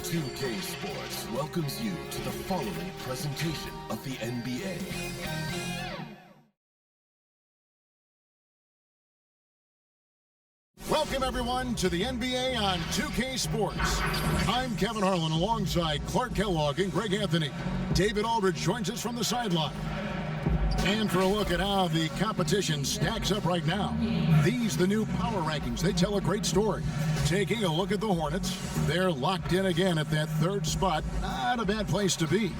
2K Sports welcomes you to the following presentation of the NBA. Welcome, everyone, to the NBA on 2K Sports. I'm Kevin Harlan alongside Clark Kellogg and Greg Anthony. David Aldridge joins us from the sideline. And for a look at how the competition stacks up right now, these the new power rankings. They tell a great story. Taking a look at the Hornets, they're locked in again at that third spot. Not a bad place to be.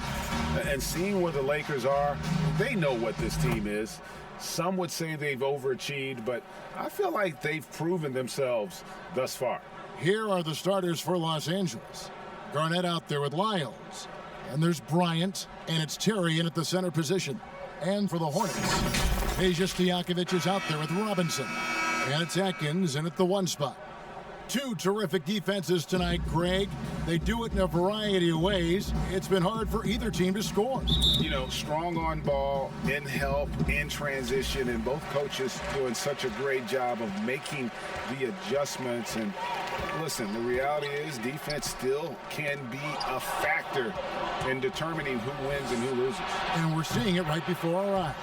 And seeing where the Lakers are, they know what this team is. Some would say they've overachieved, but I feel like they've proven themselves thus far. Here are the starters for Los Angeles. Garnett out there with Lyles. And there's Bryant, and it's Terry in at the center position. And for the Hornets, Peja Stojakovic is out there with Robinson. And it's Atkins in at the one spot. Two terrific defenses tonight, Greg. They do it in a variety of ways. It's been hard for either team to score. You know, strong on ball, in help, in transition, and both coaches doing such a great job of making the adjustments. And listen, the reality is defense still can be a factor in determining who wins and who loses. And we're seeing it right before our eyes.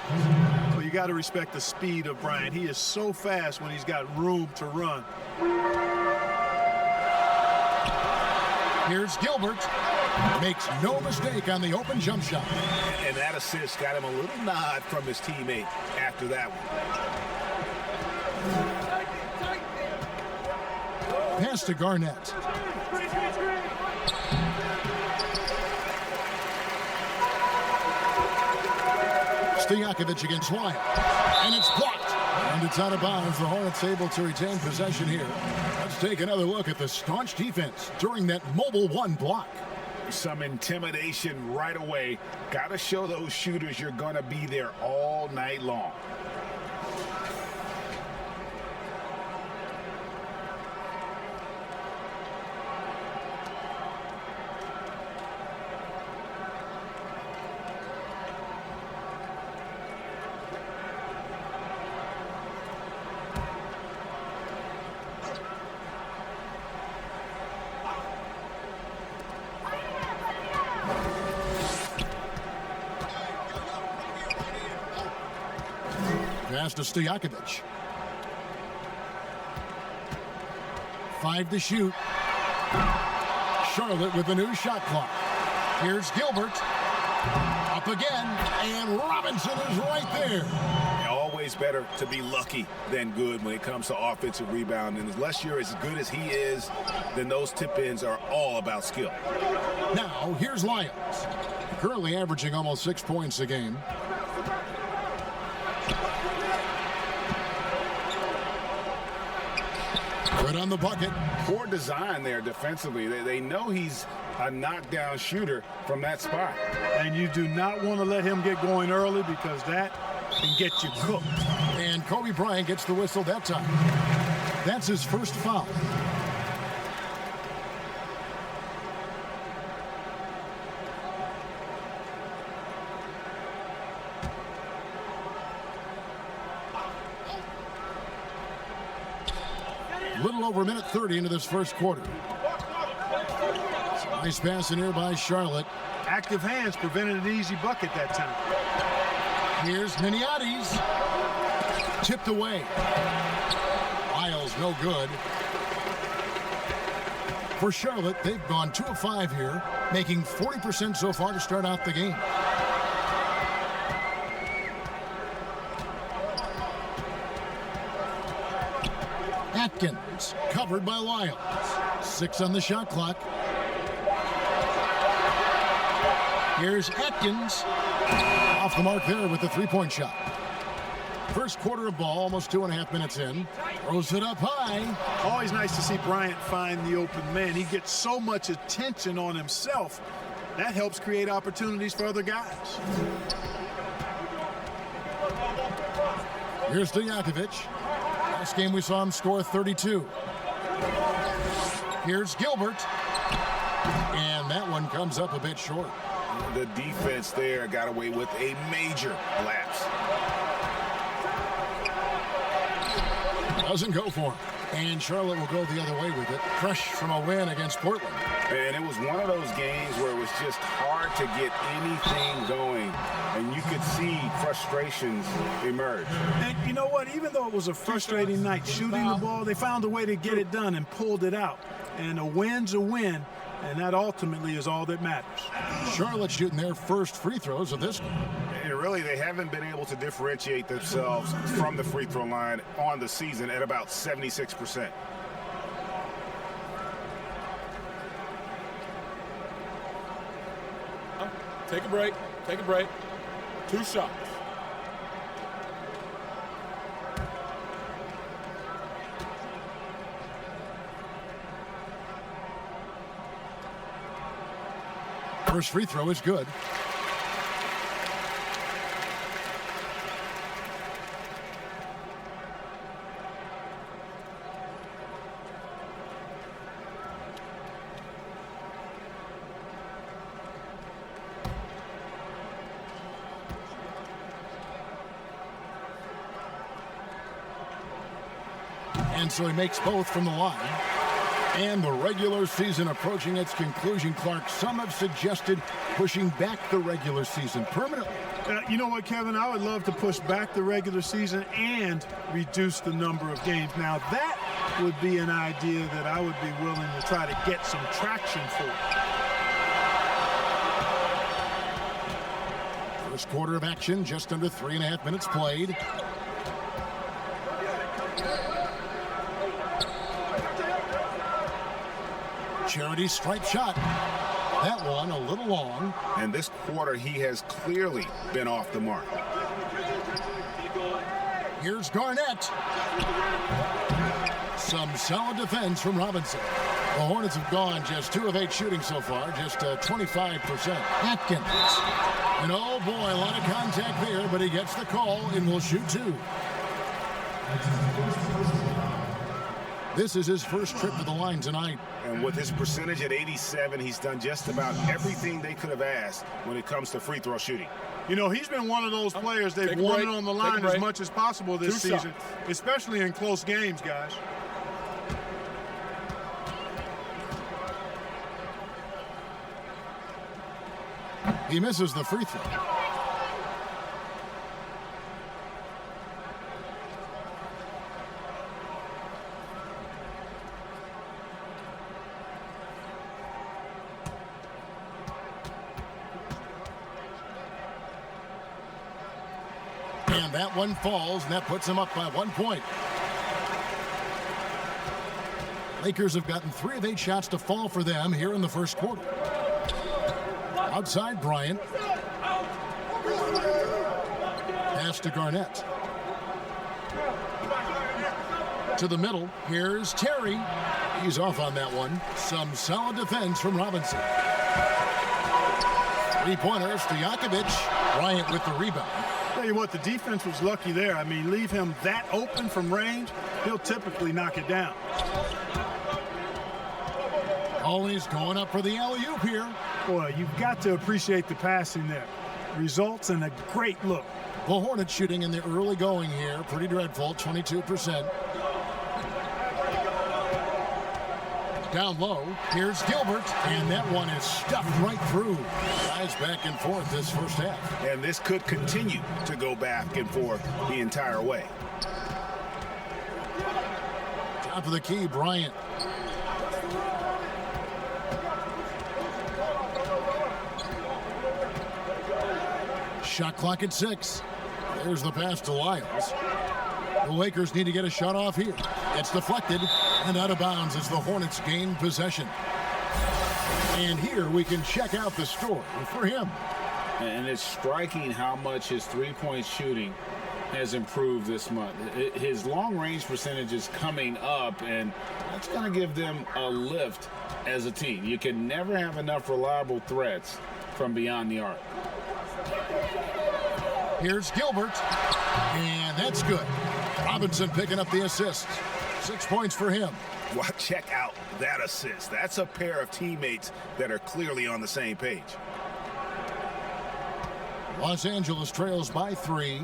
Well, you got to respect the speed of Bryant. He is so fast when he's got room to run. Here's Gilbert. Makes no mistake on the open jump shot. And that assist got him a little nod from his teammate after that one. Pass to Garnett. Stojakovic against Lyles. And it's blocked. And it's out of bounds. The Hornets able to retain possession here. Let's take another look at the staunch defense during that mobile one block. Some intimidation right away. Got to show those shooters you're going to be there all night long. Pass to Stojakovic. 5 to shoot. Charlotte with the new shot clock. Here's Gilbert. Up again, and Robinson is right there. Always better to be lucky than good when it comes to offensive rebound. And unless you're as good as he is, then those tip-ins are all about skill. Now, here's Lyles. Currently averaging almost 6 points a game. Good on the bucket. Poor design there defensively. They know he's a knockdown shooter from that spot. And you do not want to let him get going early because that can get you cooked. And Kobe Bryant gets the whistle that time. That's his first foul. Little over a minute 30 into this first quarter. Nice pass in here by Charlotte. Active hands prevented an easy bucket that time. Here's Miniati's. Tipped away. Lyles no good. For Charlotte, they've gone 2 of 5 here, making 40% so far to start out the game. Atkins, covered by Lyles. 6 on the shot clock. Here's Atkins. Off the mark there with the three-point shot. First quarter of ball, almost 2.5 minutes in. Throws it up high. Always nice to see Bryant find the open man. He gets so much attention on himself. That helps create opportunities for other guys. Here's Stojakovic. Last game we saw him score 32. Here's Gilbert. And that one comes up a bit short. The defense there got away with a major lapse. Doesn't go for him. And Charlotte will go the other way with it. Fresh from a win against Portland. And it was one of those games where it was just hard to get anything going, and you could see frustrations emerge. And you know what? Even though it was a frustrating night shooting the ball, they found a way to get it done and pulled it out. And a win's a win, and that ultimately is all that matters. Charlotte shooting their first free throws of this game. And really, they haven't been able to differentiate themselves from the free throw line on the season at about 76%. Take a break. Take a break. 2 shots. First free throw is good. And so he makes both from the line. And the regular season approaching its conclusion, Clark. Some have suggested pushing back the regular season permanently. You know what, Kevin? I would love to push back the regular season and reduce the number of games. Now, that would be an idea that I would be willing to try to get some traction for. First quarter of action, just under 3.5 minutes played. Charity stripe shot. That one a little long. And this quarter, he has clearly been off the mark. Here's Garnett. Some solid defense from Robinson. The Hornets have gone just 2 of 8 shooting so far, just 25%. Atkins. And oh boy, a lot of contact there, but he gets the call and will shoot 2. This is his first trip to the line tonight. And with his percentage at 87, he's done just about everything they could have asked when it comes to free throw shooting. You know, he's been one of those players they've wanted on the line as much as possible this season, especially in close games, guys. He misses the free throw. And that one falls, and that puts him up by 1 point. Lakers have gotten 3 of 8 shots to fall for them here in the first quarter. Outside Bryant. Pass to Garnett. To the middle. Here's Terry. He's off on that one. Some solid defense from Robinson. 3-pointers to Jakovic. Bryant with the rebound. Tell you what, the defense was lucky there. I mean, leave him that open from range, he'll typically knock it down. Always going up for the alley-oop here. Boy, you've got to appreciate the passing there. Results in a great look. The Hornets shooting in the early going here. Pretty dreadful, 22%. Down low, here's Gilbert, and that one is stuffed right through. Guys back and forth this first half. And this could continue to go back and forth the entire way. Top of the key, Bryant. Shot clock at 6. There's the pass to Lyles. The Lakers need to get a shot off here. It's deflected and out of bounds as the Hornets gain possession. And here we can check out the story for him. And it's striking how much his three-point shooting has improved this month. His long-range percentage is coming up, and that's going to give them a lift as a team. You can never have enough reliable threats from beyond the arc. Here's Gilbert, and that's good. Robinson picking up the assist. 6 points for him. Well, check out that assist. That's a pair of teammates that are clearly on the same page. Los Angeles trails by 3.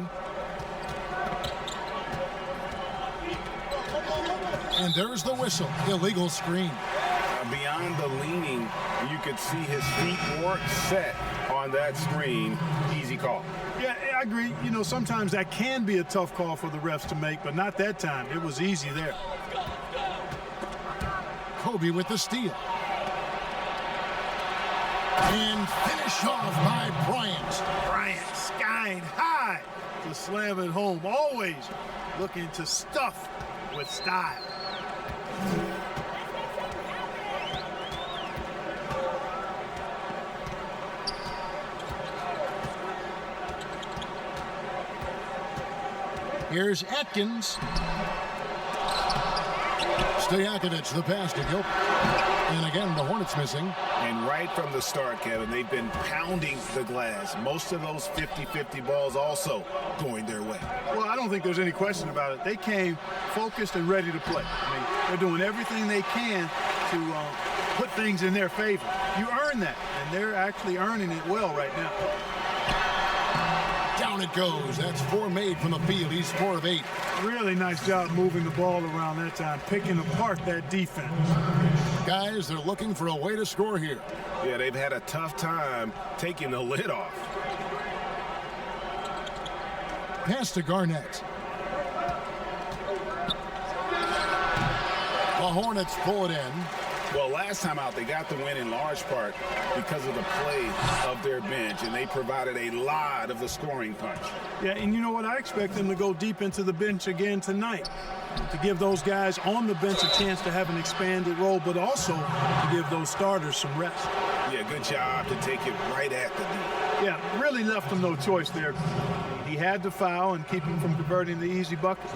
And there's the whistle. Illegal screen. beyond the leaning, you could see his feet weren't set on that screen. Easy call. Yeah, I agree. You know, sometimes that can be a tough call for the refs to make, but not that time. It was easy there. Kobe with the steal. And finish off by Bryant. Bryant skying high to slam it home. Always looking to stuff with style. Here's Atkins. Stojakovic, the pass to Gilbert. And again, the Hornets missing. And right from the start, Kevin, they've been pounding the glass. Most of those 50-50 balls also going their way. Well, I don't think there's any question about it. They came focused and ready to play. I mean, they're doing everything they can to put things in their favor. You earn that, and they're actually earning it well right now. Down it goes. That's 4 made from the field. He's 4 of 8. Really nice job moving the ball around that time, picking apart that defense. Guys, they're looking for a way to score here. Yeah, they've had a tough time taking the lid off. Pass to Garnett. The Hornets pull it in. Well, last time out, they got the win in large part because of the play of their bench, and they provided a lot of the scoring punch. Yeah, and you know what? I expect them to go deep into the bench again tonight to give those guys on the bench a chance to have an expanded role, but also to give those starters some rest. Yeah, good job to take it right at the knee. Yeah, really left them no choice there. He had to foul and keep him from converting the easy bucket.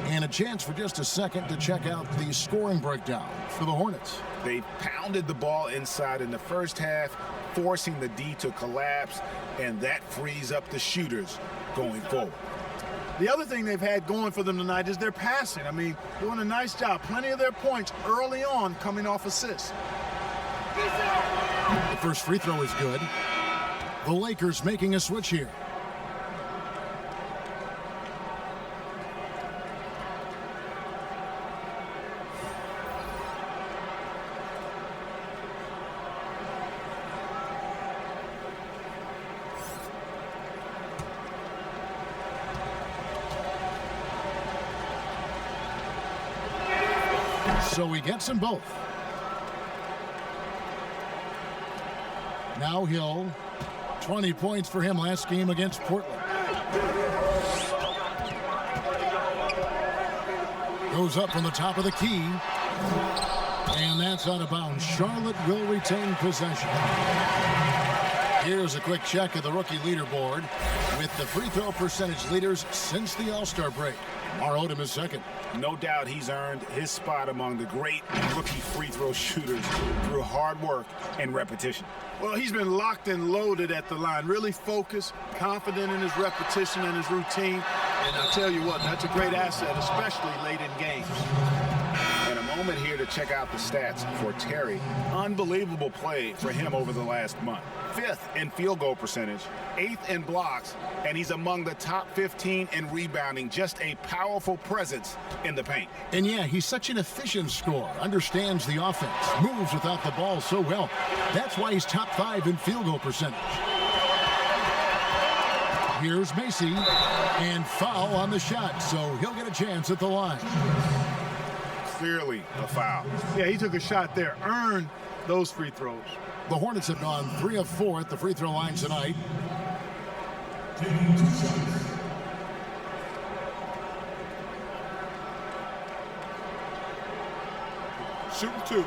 And a chance for just a second to check out the scoring breakdown for the Hornets. They pounded the ball inside in the first half, forcing the D to collapse, and that frees up the shooters going forward. The other thing they've had going for them tonight is their passing. I mean, doing a nice job. Plenty of their points early on coming off assists. The first free throw is good. The Lakers making a switch here. So he gets them both. Now Hill, 20 points for him last game against Portland. Goes up from the top of the key. And that's out of bounds. Charlotte will retain possession. Here's a quick check of the rookie leaderboard with the free throw percentage leaders since the All-Star break. Mar Odom is second. No doubt he's earned his spot among the great rookie free throw shooters through hard work and repetition. Well, he's been locked and loaded at the line, really focused, confident in his repetition and his routine. And I'll tell you what, that's a great asset, especially late in games. And a moment here to check out the stats for Terry. Unbelievable play for him over the last month. 5th in field goal percentage, 8th in blocks, and he's among the top 15 in rebounding. Just a powerful presence in the paint. And yeah, he's such an efficient scorer, understands the offense, moves without the ball so well. That's why he's top 5 in field goal percentage. Here's Macy, and foul on the shot, so he'll get a chance at the line. Clearly a foul. Yeah, he took a shot there, earned those free throws. The Hornets have gone 3 of 4 at the free throw line tonight. Shooting 2.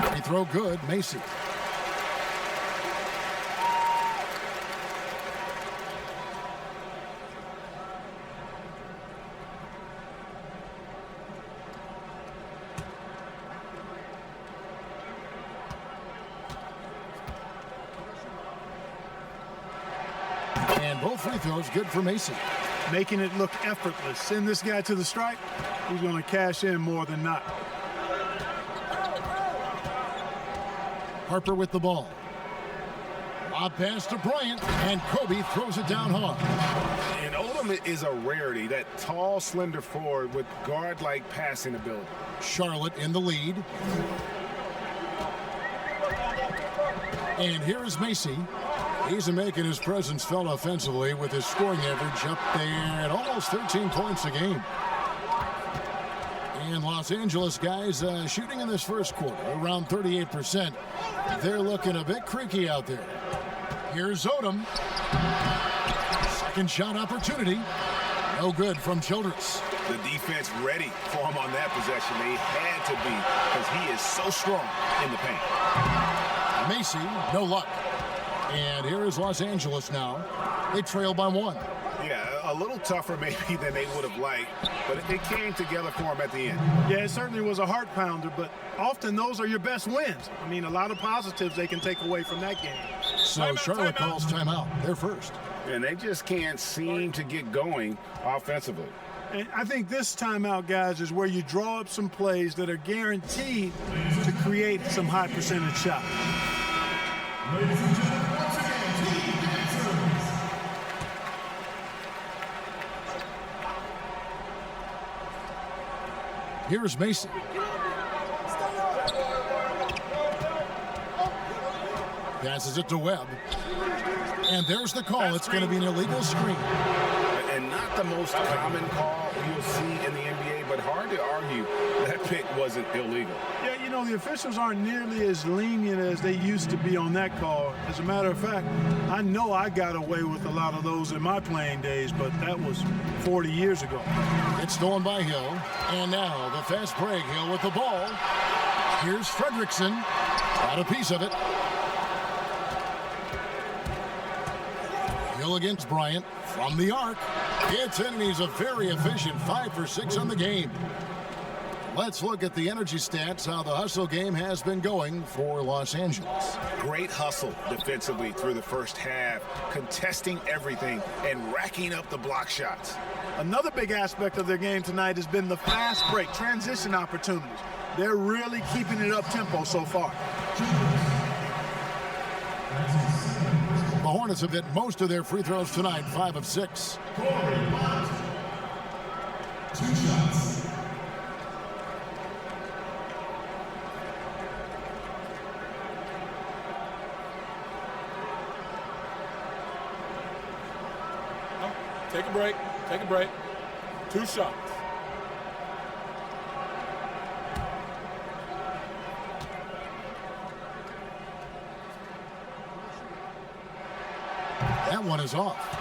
Free throw good, Macy. And both free throws good for Macy. Making it look effortless. Send this guy to the stripe, he's going to cash in more than not. Harper with the ball. Up pass to Bryant, and Kobe throws it down hard. And Odom is a rarity, that tall, slender forward with guard-like passing ability. Charlotte in the lead. And here is Macy. He's making his presence felt offensively with his scoring average up there at almost 13 points a game. And Los Angeles guys shooting in this first quarter around 38%. They're looking a bit creaky out there. Here's Odom. Second shot opportunity. No good from Childress. The defense ready for him on that possession. They had to be, because he is so strong in the paint. Macy, no luck. And here is Los Angeles now. They trail by 1. Yeah, a little tougher maybe than they would have liked, but it came together for him at the end. Yeah, it certainly was a heart pounder, but often those are your best wins. I mean, a lot of positives they can take away from that game. So Charlotte calls timeout. They're first. And they just can't seem to get going offensively. And I think this timeout, guys, is where you draw up some plays that are guaranteed to create some high percentage shots. Ladies and gentlemen, once again, to the defense. Here's Mason. Passes it to Webb. And there's the call. It's going to be an illegal screen. And not the most common call you'll see in the NBA, but hard to argue that pick wasn't illegal. Yeah, you know, the officials aren't nearly as lenient as they used to be on that call. As a matter of fact, I know I got away with a lot of those in my playing days, but that was 40 years ago. It's stolen by Hill. And now the fast break. Hill with the ball. Here's Fredrickson. Got a piece of it. Hill against Bryant from the arc. It's in, and he's a very efficient 5 for 6 on the game. Let's look at the energy stats, how the hustle game has been going for Los Angeles. Great hustle defensively through the first half, contesting everything and racking up the block shots. Another big aspect of their game tonight has been the fast break, transition opportunities. They're really keeping it up tempo so far. The Hornets have hit most of their free throws tonight, 5 of 6. 2 shots. Take a break. Take a break. 2 shots. That one is off.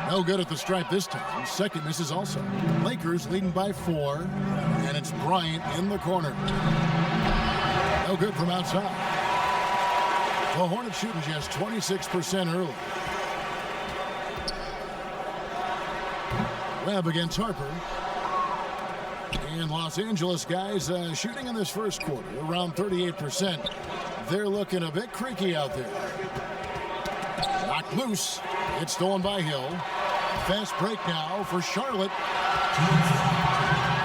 No good at the stripe this time. Second misses also. Lakers leading by 4, and it's Bryant in the corner. No good from outside. The Hornets shooting just 26% early. Webb against Harper. And Los Angeles guys shooting in this first quarter around 38%. They're looking a bit creaky out there. Knocked loose. It's stolen by Hill. Fast break now for Charlotte.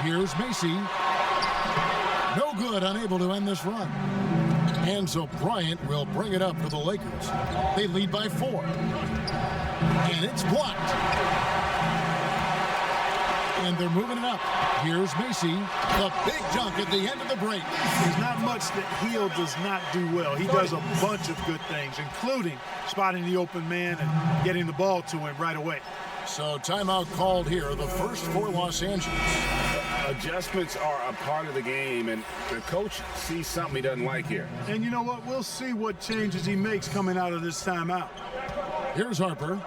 Here's Macy. No good, unable to end this run. And so Bryant will bring it up for the Lakers. They lead by 4. And it's blocked. And they're moving it up. Here's Macy. The big dunk at the end of the break. There's not much that Hill does not do well. He does a bunch of good things, including spotting the open man and getting the ball to him right away. So timeout called here, the first for Los Angeles. Adjustments are a part of the game, and the coach sees something he doesn't like here. And you know what? We'll see what changes he makes coming out of this timeout. Here's Harper.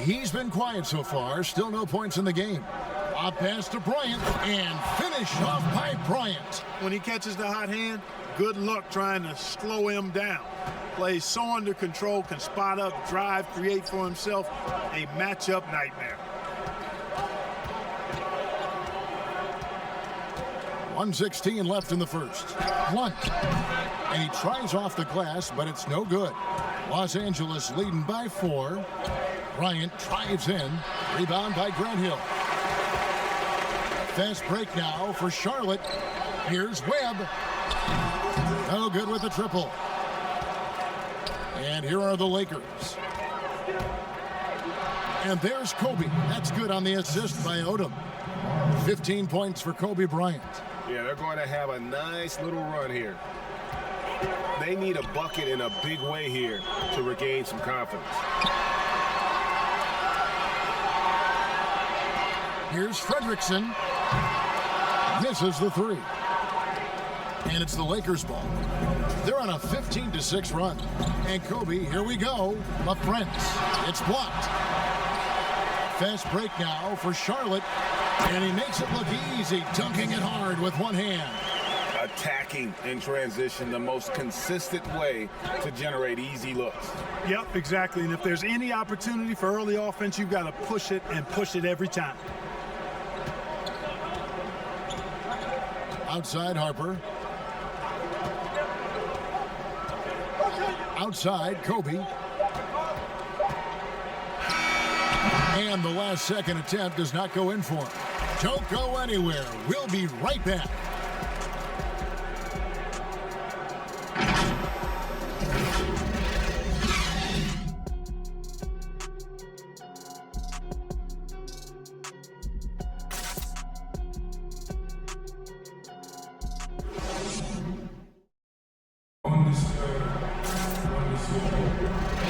He's been quiet so far. Still no points in the game. Up pass to Bryant, and finish off by Bryant. When he catches the hot hand, good luck trying to slow him down. Plays so under control, can spot up, drive, create for himself a matchup nightmare. 1:16 left in the first. Blunt. And he tries off the glass, but it's no good. Los Angeles leading by 4. Bryant drives in. Rebound by Grant Hill. Fast break now for Charlotte. Here's Webb. No good with the triple. And here are the Lakers. And there's Kobe. That's good on the assist by Odom. 15 points for Kobe Bryant. Yeah, they're going to have a nice little run here. They need a bucket in a big way here to regain some confidence. Here's Fredrickson. Misses the 3. And it's the Lakers' ball. They're on a 15-6 run. And Kobe, here we go. Up front. It's blocked. Fast break now for Charlotte. And he makes it look easy, dunking it hard with one hand. Attacking in transition, the most consistent way to generate easy looks. Yep, exactly. And if there's any opportunity for early offense, you've got to push it and push it every time. Outside Harper. Outside Kobe. And the last second attempt does not go in for him. Don't go anywhere. We'll be right back.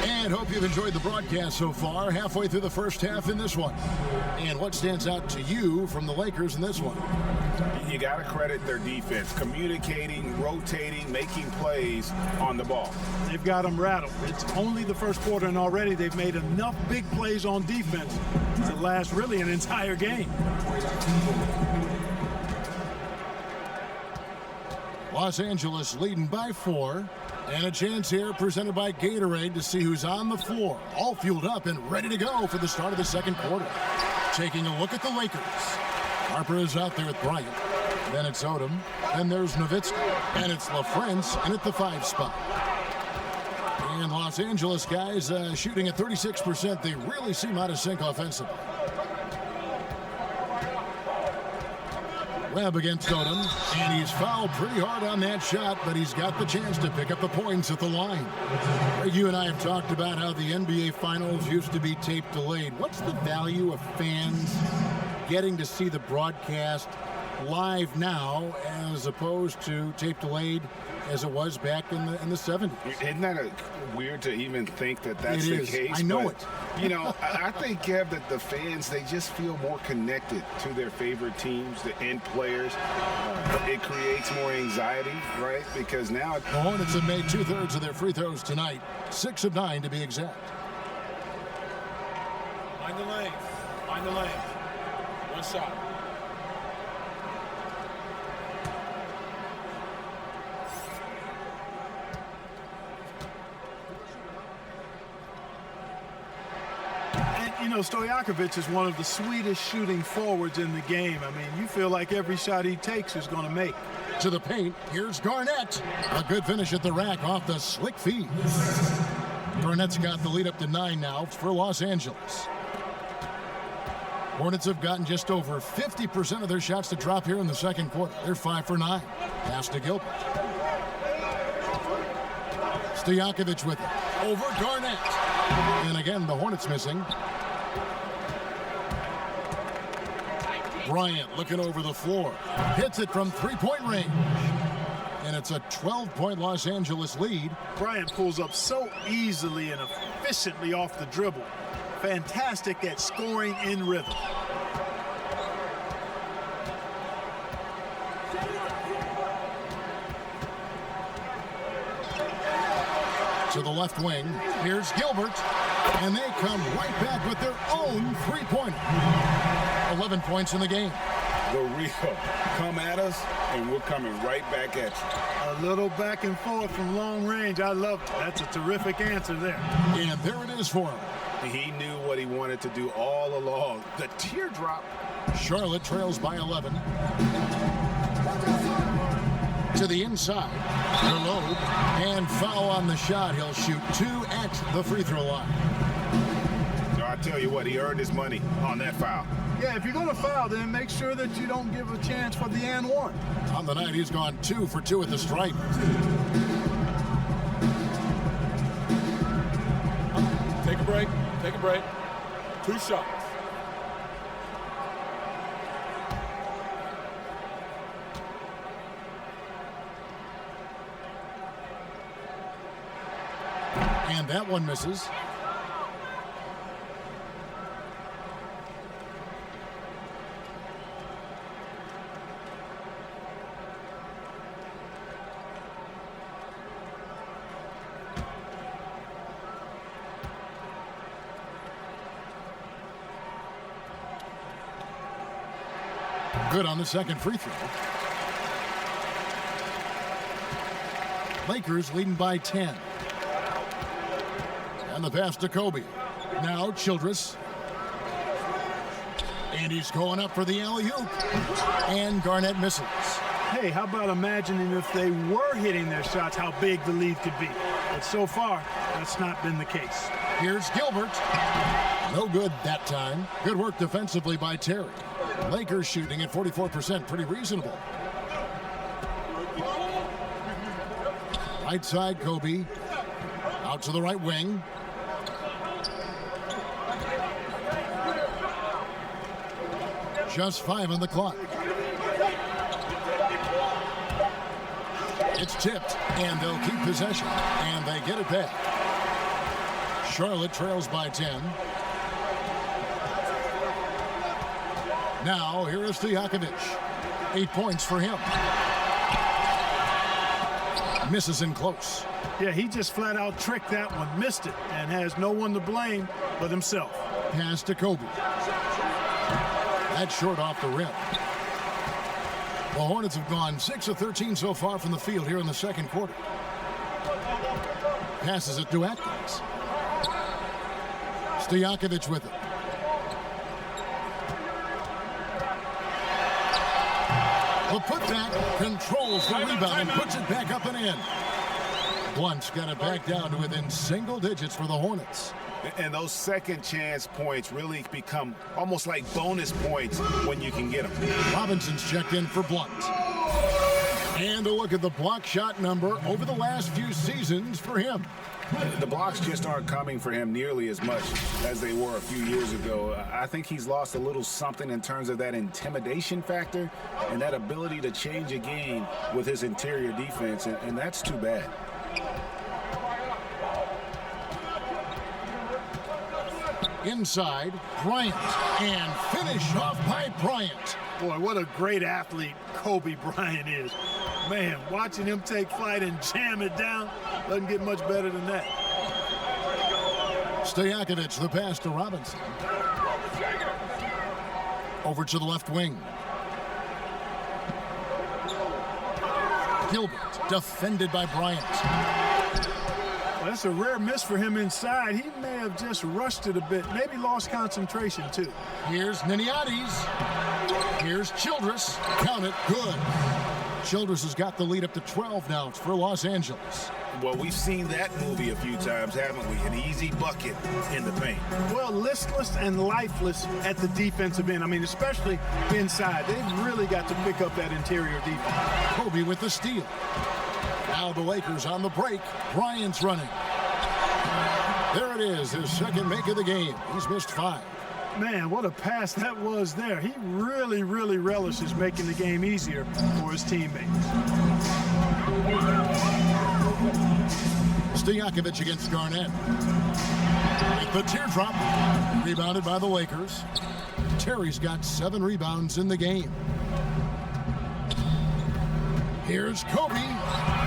And hope you've enjoyed the broadcast so far, halfway through the first half in this one. And what stands out to you from the Lakers in this one? You got to credit their defense, communicating, rotating, making plays on the ball. They've got them rattled. It's only the first quarter, and already they've made enough big plays on defense to last really an entire game. Los Angeles leading by 4. And a chance here presented by Gatorade to see who's on the floor. All fueled up and ready to go for the start of the second quarter. Taking a look at the Lakers. Harper is out there with Bryant. Then it's Odom. Then there's Nowitzki. And it's LaFrance in at the 5 spot. And Los Angeles guys shooting at 36%. They really seem out of sync offensively. Webb against Odom, and he's fouled pretty hard on that shot, but he's got the chance to pick up the points at the line. You and I have talked about how the NBA Finals used to be tape delayed. What's the value of fans getting to see the broadcast live now as opposed to tape delayed as it was back in the 70s? Isn't that weird to even think that that's the case? I know it. You know, I think, Kev, that the fans, they just feel more connected to their favorite teams and players. It creates more anxiety, right? Because now... The Hornets have made 2/3 of their free throws tonight. 6 of 9 to be exact. Find the lane. Find the lane. One shot. You know, Stojakovic is one of the sweetest shooting forwards in the game. I mean, you feel like every shot he takes is going to make. To the paint, here's Garnett. A good finish at the rack off the slick feed. Garnett's got the lead up to 9 now for Los Angeles. Hornets have gotten just over 50% of their shots to drop here in the second quarter. They're 5 for 9. Pass to Gilbert. Stojakovic with it. Over Garnett. And again, the Hornets missing. Bryant looking over the floor. Hits it from three-point range. And it's a 12-point Los Angeles lead. Bryant pulls up so easily and efficiently off the dribble. Fantastic at scoring in rhythm. To the left wing, here's Gilbert, and they come right back with their own three-pointer. 11 points in the game. The real come at us, and we're coming right back at you. A little back and forth from long range. I love it. That's a terrific answer there. And there it is for him. He knew what he wanted to do all along. The teardrop. Charlotte trails by 11. To the inside. Low. And foul on the shot. He'll shoot 2 at the free throw line. So I tell you what, he earned his money on that foul. Yeah, if you're going to foul, then make sure that you don't give a chance for the and one. On the night, he's gone 2 for 2 at the stripe. Take a break. Take a break. 2 shots. And that one misses. Good on the second free throw. Lakers leading by 10. And the pass to Kobe. Now Childress. And he's going up for the alley-oop. And Garnett misses. Hey, how about imagining if they were hitting their shots, how big the lead could be. But so far, that's not been the case. Here's Gilbert. No good that time. Good work defensively by Terry. Lakers shooting at 44%, pretty reasonable. Right side, Kobe. Out to the right wing. Just 5 on the clock. It's tipped, and they'll keep possession, and they get it back. Charlotte trails by 10. Now, here is Stojakovic. 8 points for him. Misses in close. Yeah, he just flat out tricked that one, missed it, and has no one to blame but himself. Pass to Kobe. That's short off the rim. The Hornets have gone 6 of 13 so far from the field here in the second quarter. Passes it to Atkins. Stojakovic with it. The putback controls the rebound and puts it back up and in. Blunt's got it back down to within single digits for the Hornets. And those second chance points really become almost like bonus points when you can get them. Robinson's checked in for Blunt. And a look at the block shot number over the last few seasons for him. The blocks just aren't coming for him nearly as much as they were a few years ago. I think he's lost a little something in terms of that intimidation factor and that ability to change a game with his interior defense, and that's too bad. Inside, Bryant, and finish off by Bryant. Boy, what a great athlete Kobe Bryant is. Man, watching him take flight and jam it down doesn't get much better than that. Stojakovic, the pass to Robinson. Over to the left wing. Gilbert, defended by Bryant. Well, that's a rare miss for him inside. He may have just rushed it a bit, maybe lost concentration too. Here's Niniades. Here's Childress. Count it, good. Childress has got the lead up to 12 now. It's for Los Angeles. Well, we've seen that movie a few times, haven't we? An easy bucket in the paint. Well, listless and lifeless at the defensive end. I mean, especially inside. They've really got to pick up that interior defense. Kobe with the steal. Now the Lakers on the break. Bryant's running. There it is, his second make of the game. He's missed 5. Man, what a pass that was there. He really, really relishes making the game easier for his teammates. Stojakovic against Garnett. With the teardrop. Rebounded by the Lakers. Terry's got 7 rebounds in the game. Here's Kobe.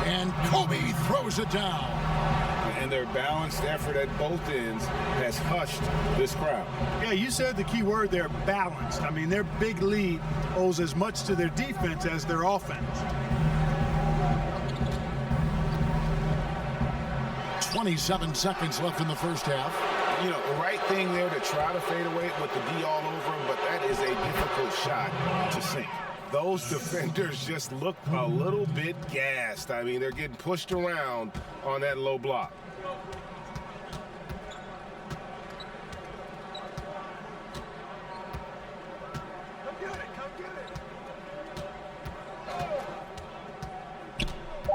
And Kobe throws it down. And their balanced effort at both ends has hushed this crowd. Yeah, you said the key word there, balanced. I mean, their big lead owes as much to their defense as their offense. 27 seconds left in the first half. You know, the right thing there to try to fade away with the D all over him, but that is a difficult shot to sink. those defenders just look a little bit gassed. I mean, they're getting pushed around on that low block.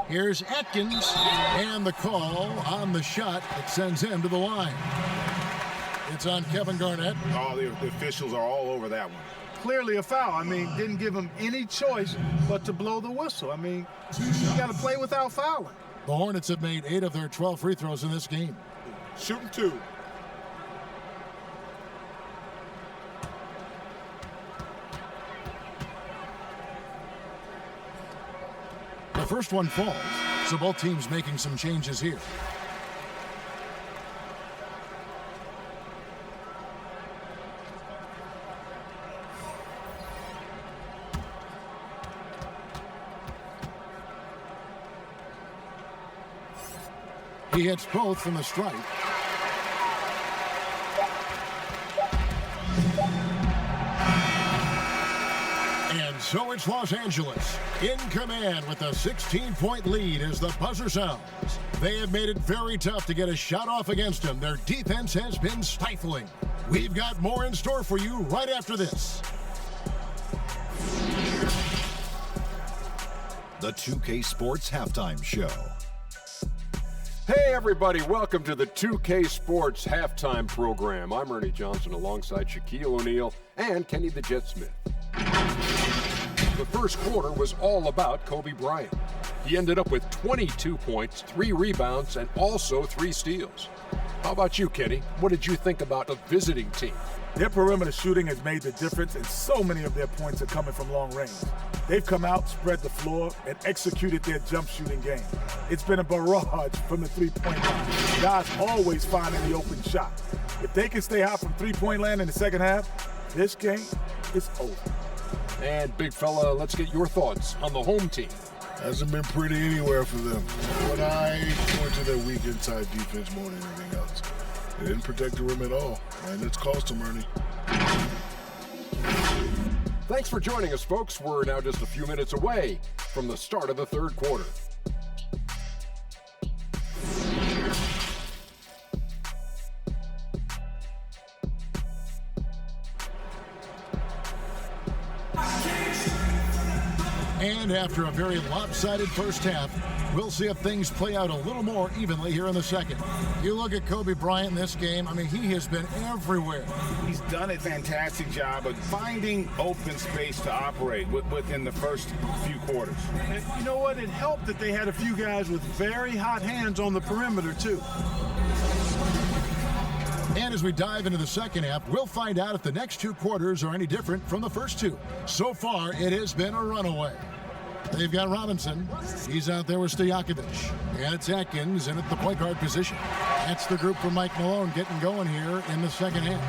Here's Atkins, and the call on the shot that sends him to the line. It's on Kevin Garnett. Oh, the officials are all over that one. Clearly a foul. I mean, didn't give him any choice but to blow the whistle. I mean, you got to play without fouling. The Hornets have made 8 of their 12 free throws in this game. Shooting 2. The first one falls, so both teams making some changes here. He hits both from the stripe. And so it's Los Angeles in command with a 16-point lead as the buzzer sounds. They have made it very tough to get a shot off against them. Their defense has been stifling. We've got more in store for you right after this. The 2K Sports Halftime Show. Hey everybody, welcome to the 2K Sports Halftime Program. I'm Ernie Johnson alongside Shaquille O'Neal and Kenny the Jet Smith. The first quarter was all about Kobe Bryant. He ended up with 22 points, 3 rebounds, and also 3 steals. How about you, Kenny? What did you think about the visiting team? Their perimeter shooting has made the difference, and so many of their points are coming from long range. They've come out, spread the floor, and executed their jump shooting game. It's been a barrage from the three-point line. Guys always finding the open shot. If they can stay hot from three-point land in the second half, this game is over. And big fella, let's get your thoughts on the home team. Hasn't been pretty anywhere for them. But I point to their weak inside defense more than anything else. They didn't protect the rim at all, and it's cost them, Ernie. Thanks for joining us, folks. We're now just a few minutes away from the start of the third quarter. And after a very lopsided first half, we'll see if things play out a little more evenly here in the second. You look at Kobe Bryant in this game, I mean, he has been everywhere. He's done a fantastic job of finding open space to operate within the first few quarters. And you know what? It helped that they had a few guys with very hot hands on the perimeter, too. And as we dive into the second half, we'll find out if the next 2 quarters are any different from the first 2. So far, it has been a runaway. They've got Robinson. He's out there with Stojakovic. And it's Atkins in at the point guard position. That's the group from Mike Malone getting going here in the second half.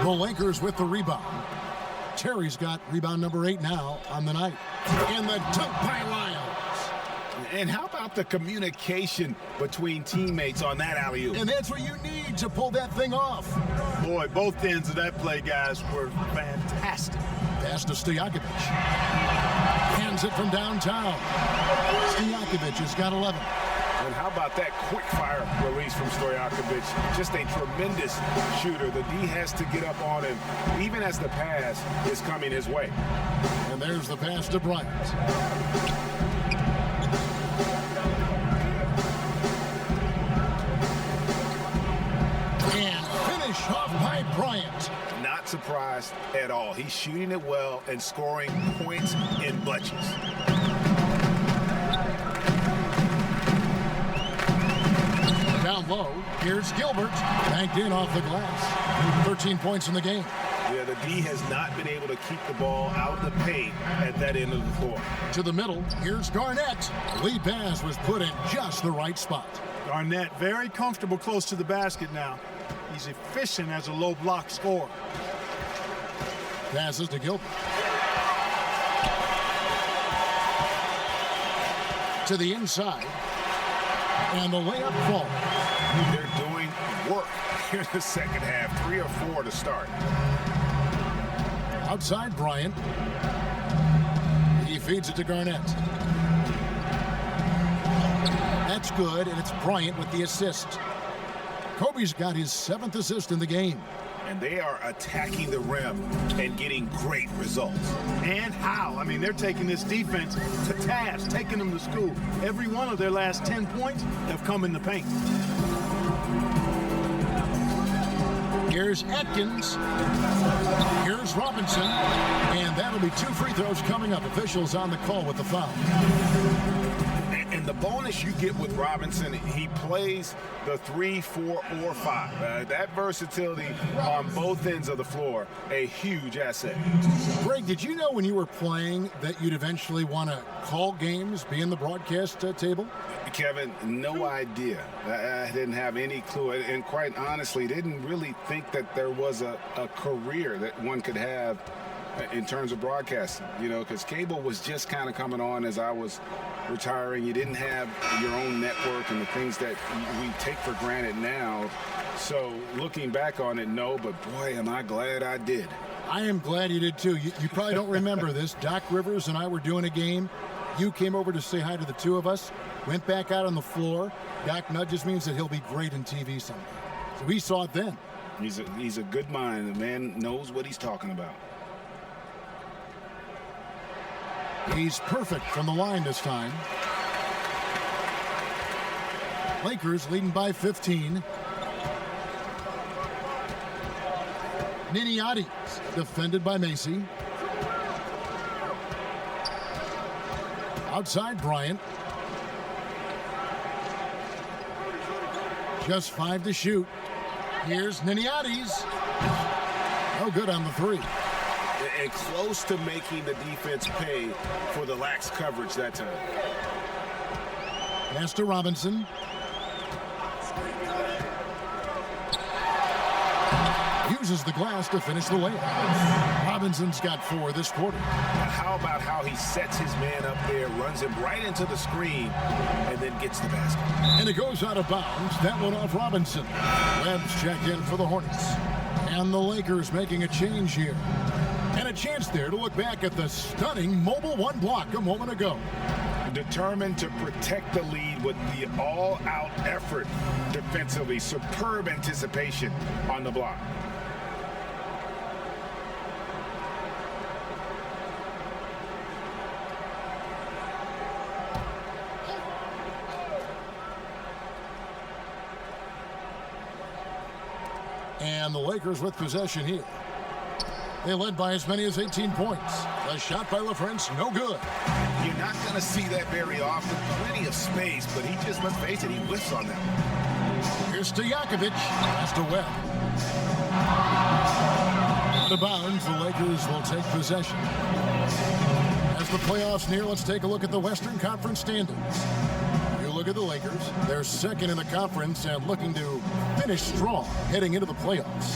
The Lakers with the rebound. Terry's got rebound number 8 now on the night. And the dunk by Lyles. And how about the communication between teammates on that alley-oop? And that's what you need to pull that thing off. Boy, both ends of that play, guys, were fantastic. Pass to Stojakovic. Hands it from downtown. Stojakovic has got 11. And how about that quick-fire release from Stojakovic? Just a tremendous shooter. The D has to get up on him, even as the pass is coming his way. And there's the pass to Bryant. And finish off by Bryant. Not surprised at all. He's shooting it well and scoring points in bunches. Down low, here's Gilbert. Banked in off the glass. 13 points in the game. Yeah, the D has not been able to keep the ball out of the paint at that end of the floor. To the middle, here's Garnett. Lead pass was put in just the right spot. Garnett very comfortable close to the basket now. He's efficient as a low block scorer. Passes to Gilbert. To the inside. And the layup falls. They're doing work here in the second half, 3 or 4 to start. Outside Bryant. He feeds it to Garnett. That's good, and it's Bryant with the assist. Kobe's got his 7th assist in the game. And they are attacking the rim and getting great results. And how? I mean, they're taking this defense to task, taking them to school. Every one of their last 10 points have come in the paint. Here's Atkins. Here's Robinson. And that'll be 2 free throws coming up. Officials on the call with the foul. And the bonus you get with Robinson, he plays the 3, 4, or 5. That versatility on both ends of the floor, a huge asset. Greg, did you know when you were playing that you'd eventually want to call games, be in the broadcast table? Kevin, no idea. I didn't have any clue. And quite honestly, didn't really think that there was a career that one could have in terms of broadcasting, you know, because cable was just kind of coming on as I was retiring. You didn't have your own network and the things that we take for granted now. So looking back on it, no, but boy, am I glad I did. I am glad you did too. You probably don't remember this. Doc Rivers and I were doing a game. You came over to say hi to the two of us, went back out on the floor. Doc nudges means that he'll be great in TV someday. So we saw it then. He's a good mind. The man knows what he's talking about. He's perfect from the line this time. Lakers leading by 15. Niniati defended by Macy. Outside Bryant. Just 5 to shoot. Here's Niniati's. No good on the 3. And close to making the defense pay for the lax coverage that time. Pass to Robinson. Uses the glass to finish the layup. Robinson's got 4 this quarter. How about how he sets his man up there, runs him right into the screen, and then gets the basket. And it goes out of bounds. That one off Robinson. Webb's checked in for the Hornets. And the Lakers making a change here. And a chance there to look back at the stunning mobile 1 block a moment ago. Determined to protect the lead with the all-out effort defensively. Superb anticipation on the block. And the Lakers with possession here. They led by as many as 18 points. The shot by LaFrance, no good. You're not going to see that very often. Plenty of space, but he just, let's face it, he whiffs on that. Here's Stojakovic. Pass to Webb. Out of bounds, the Lakers will take possession. As the playoffs near, let's take a look at the Western Conference standings. You look at the Lakers. They're second in the conference and looking to finish strong heading into the playoffs.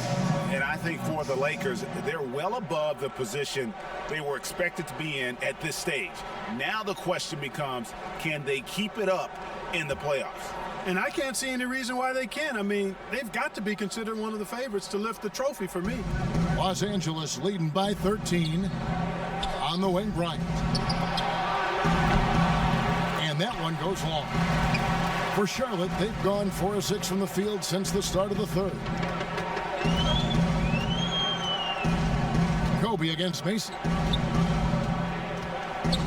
And I think for the Lakers, they're well above the position they were expected to be in at this stage. Now the question becomes, can they keep it up in the playoffs? And I can't see any reason why they can't. I mean, they've got to be considered one of the favorites to lift the trophy for me. Los Angeles leading by 13. On the wing, Bryant. And that one goes long. For Charlotte, they've gone 4 of 6 from the field since the start of the third. Kobe against Macy.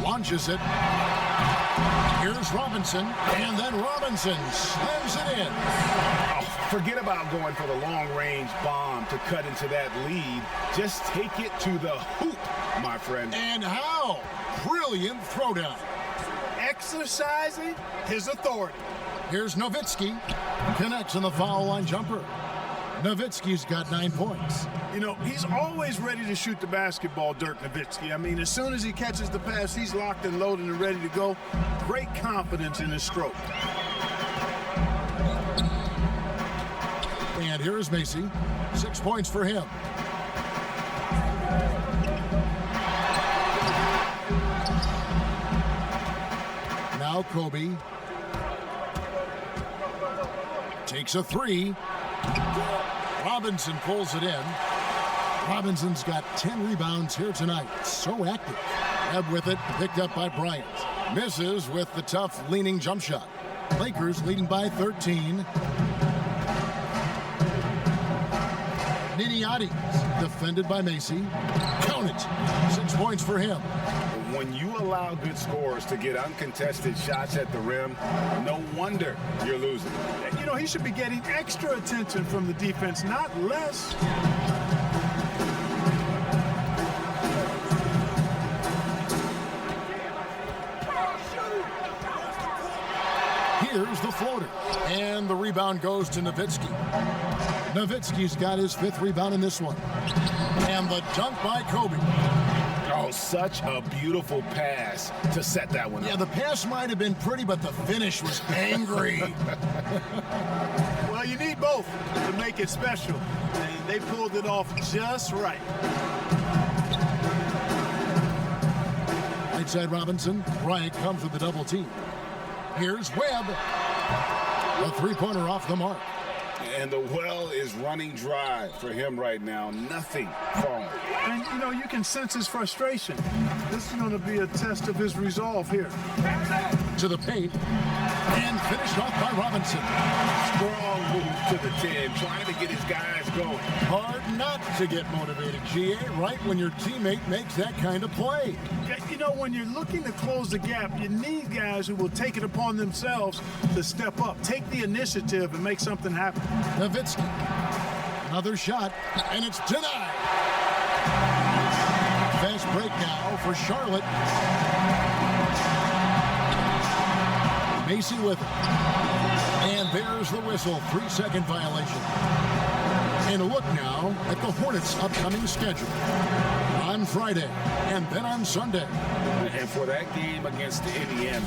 Launches it. Here's Robinson. And then Robinson slams it in. Oh, forget about going for the long-range bomb to cut into that lead. Just take it to the hoop, my friend. And how? Brilliant throwdown. Exercising his authority. Here's Nowitzki. Connects on the foul line jumper. Nowitzki's got 9 points. You know, he's always ready to shoot the basketball, Dirk Nowitzki. I mean, as soon as he catches the pass, he's locked and loaded and ready to go. Great confidence in his stroke. And here's Macy. 6 points for him. Now Kobe. Takes a three. Robinson pulls it in. Robinson's got 10 rebounds here tonight. So active. Webb with it, picked up by Bryant. Misses with the tough leaning jump shot. Lakers leading by 13. Niniades defended by Macy. Count it. 6 points for him. When you allow good scorers to get uncontested shots at the rim, no wonder you're losing. You know, he should be getting extra attention from the defense, not less. Here's the floater. And the rebound goes to Nowitzki. Nowitzki's got his 5th rebound in this one. And the dunk by Kobe. Oh, such a beautiful pass to set that one up. Yeah, the pass might have been pretty, but the finish was angry. Well, you need both to make it special. And they pulled it off just right. Right side Robinson. Bryant comes with the double team. Here's Webb. A 3-pointer off the mark. And the well is running dry for him right now. Nothing falling. And, you know, you can sense his frustration. This is going to be a test of his resolve here. To the paint. And finished off by Robinson. Strong move to the 10, trying to get his guys going. Hard not to get motivated, GA, right when your teammate makes that kind of play. Yeah, you know, when you're looking to close the gap, you need guys who will take it upon themselves to step up, take the initiative, and make something happen. Nowitzki. Another shot, and it's denied. Fast break now for Charlotte. Macy with it. And there's the whistle. 3-second violation. And a look now at the Hornets' upcoming schedule. On Friday, and then on Sunday. And for that game against Indiana,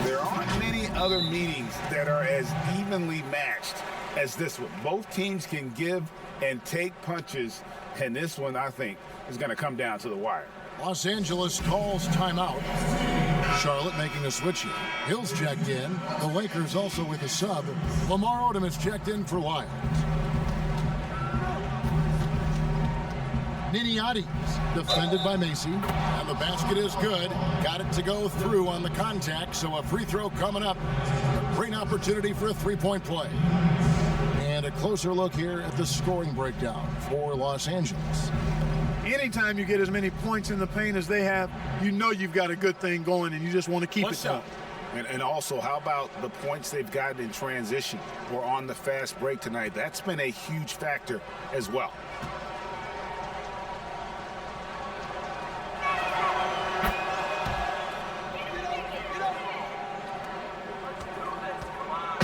there aren't many other meetings that are as evenly matched as this one. Both teams can give and take punches, and this one, I think, is going to come down to the wire. Los Angeles calls timeout. Charlotte making a switch here. Hill's checked in. The Lakers also with a sub. Lamar Odom is checked in for Lyons. Niniades defended by Macy. And the basket is good. Got it to go through on the contact, so a free throw coming up. A great opportunity for a 3-point play. And a closer look here at the scoring breakdown for Los Angeles. Anytime you get as many points in the paint as they have, you know you've got a good thing going, and you just want to keep it going. And also, how about the points they've gotten in transition or on the fast break tonight? That's been a huge factor as well.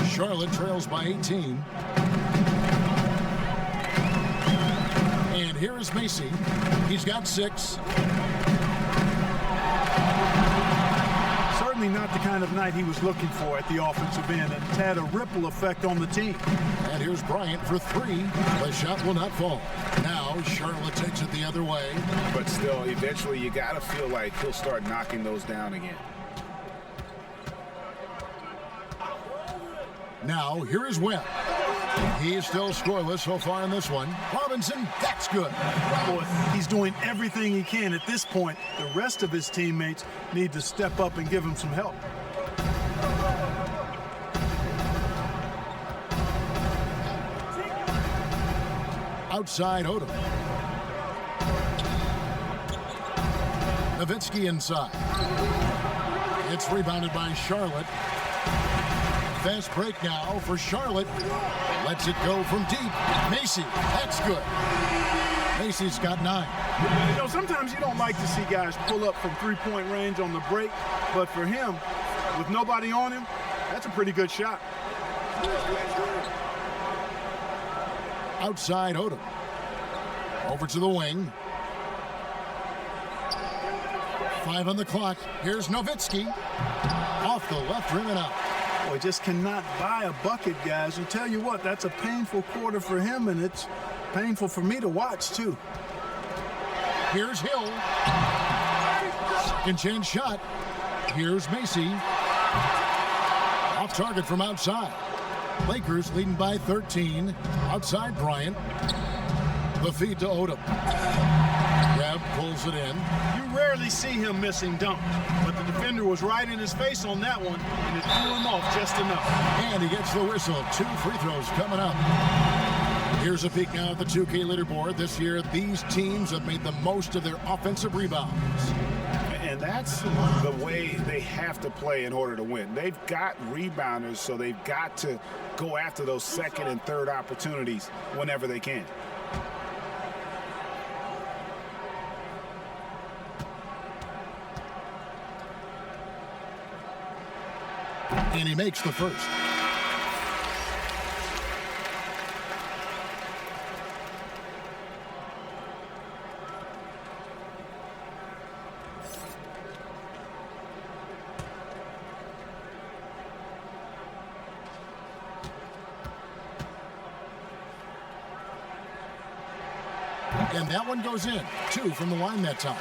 Charlotte trails by 18. And here is Macy. He's got 6. Certainly not the kind of night he was looking for at the offensive end, and it's had a ripple effect on the team. And here's Bryant for 3. The shot will not fall. Now Charlotte takes it the other way. But still, eventually you got to feel like he'll start knocking those down again. Now, here is Webb. He is still scoreless so far in this one. Robinson, that's good. Boy, he's doing everything he can at this point. The rest of his teammates need to step up and give him some help. Outside Odom. Nowitzki inside. It's rebounded by Charlotte. Fast break now for Charlotte. Lets it go from deep. Macy, that's good. Macy's got 9. You know, sometimes you don't like to see guys pull up from 3-point range on the break, but for him, with nobody on him, that's a pretty good shot. Outside Odom. Over to the wing. 5 on the clock. Here's Nowitzki. Off the left rim and out. Boy, just cannot buy a bucket, guys. And tell you what, that's a painful quarter for him, and it's painful for me to watch, too. Here's Hill. Second chance shot. Here's Macy. Off target from outside. Lakers leading by 13. Outside Bryant. The feed to Odom. Webb pulls it in. You rarely see him missing dunks, but the defender was right in his face on that one, and it threw him off just enough. And he gets the whistle. 2 free throws coming up. Here's a peek now at the 2K leaderboard. This year, these teams have made the most of their offensive rebounds. And that's the way they have to play in order to win. They've got rebounders, so they've got to go after those second and third opportunities whenever they can. And he makes the first. And that one goes in. 2 from the line that time.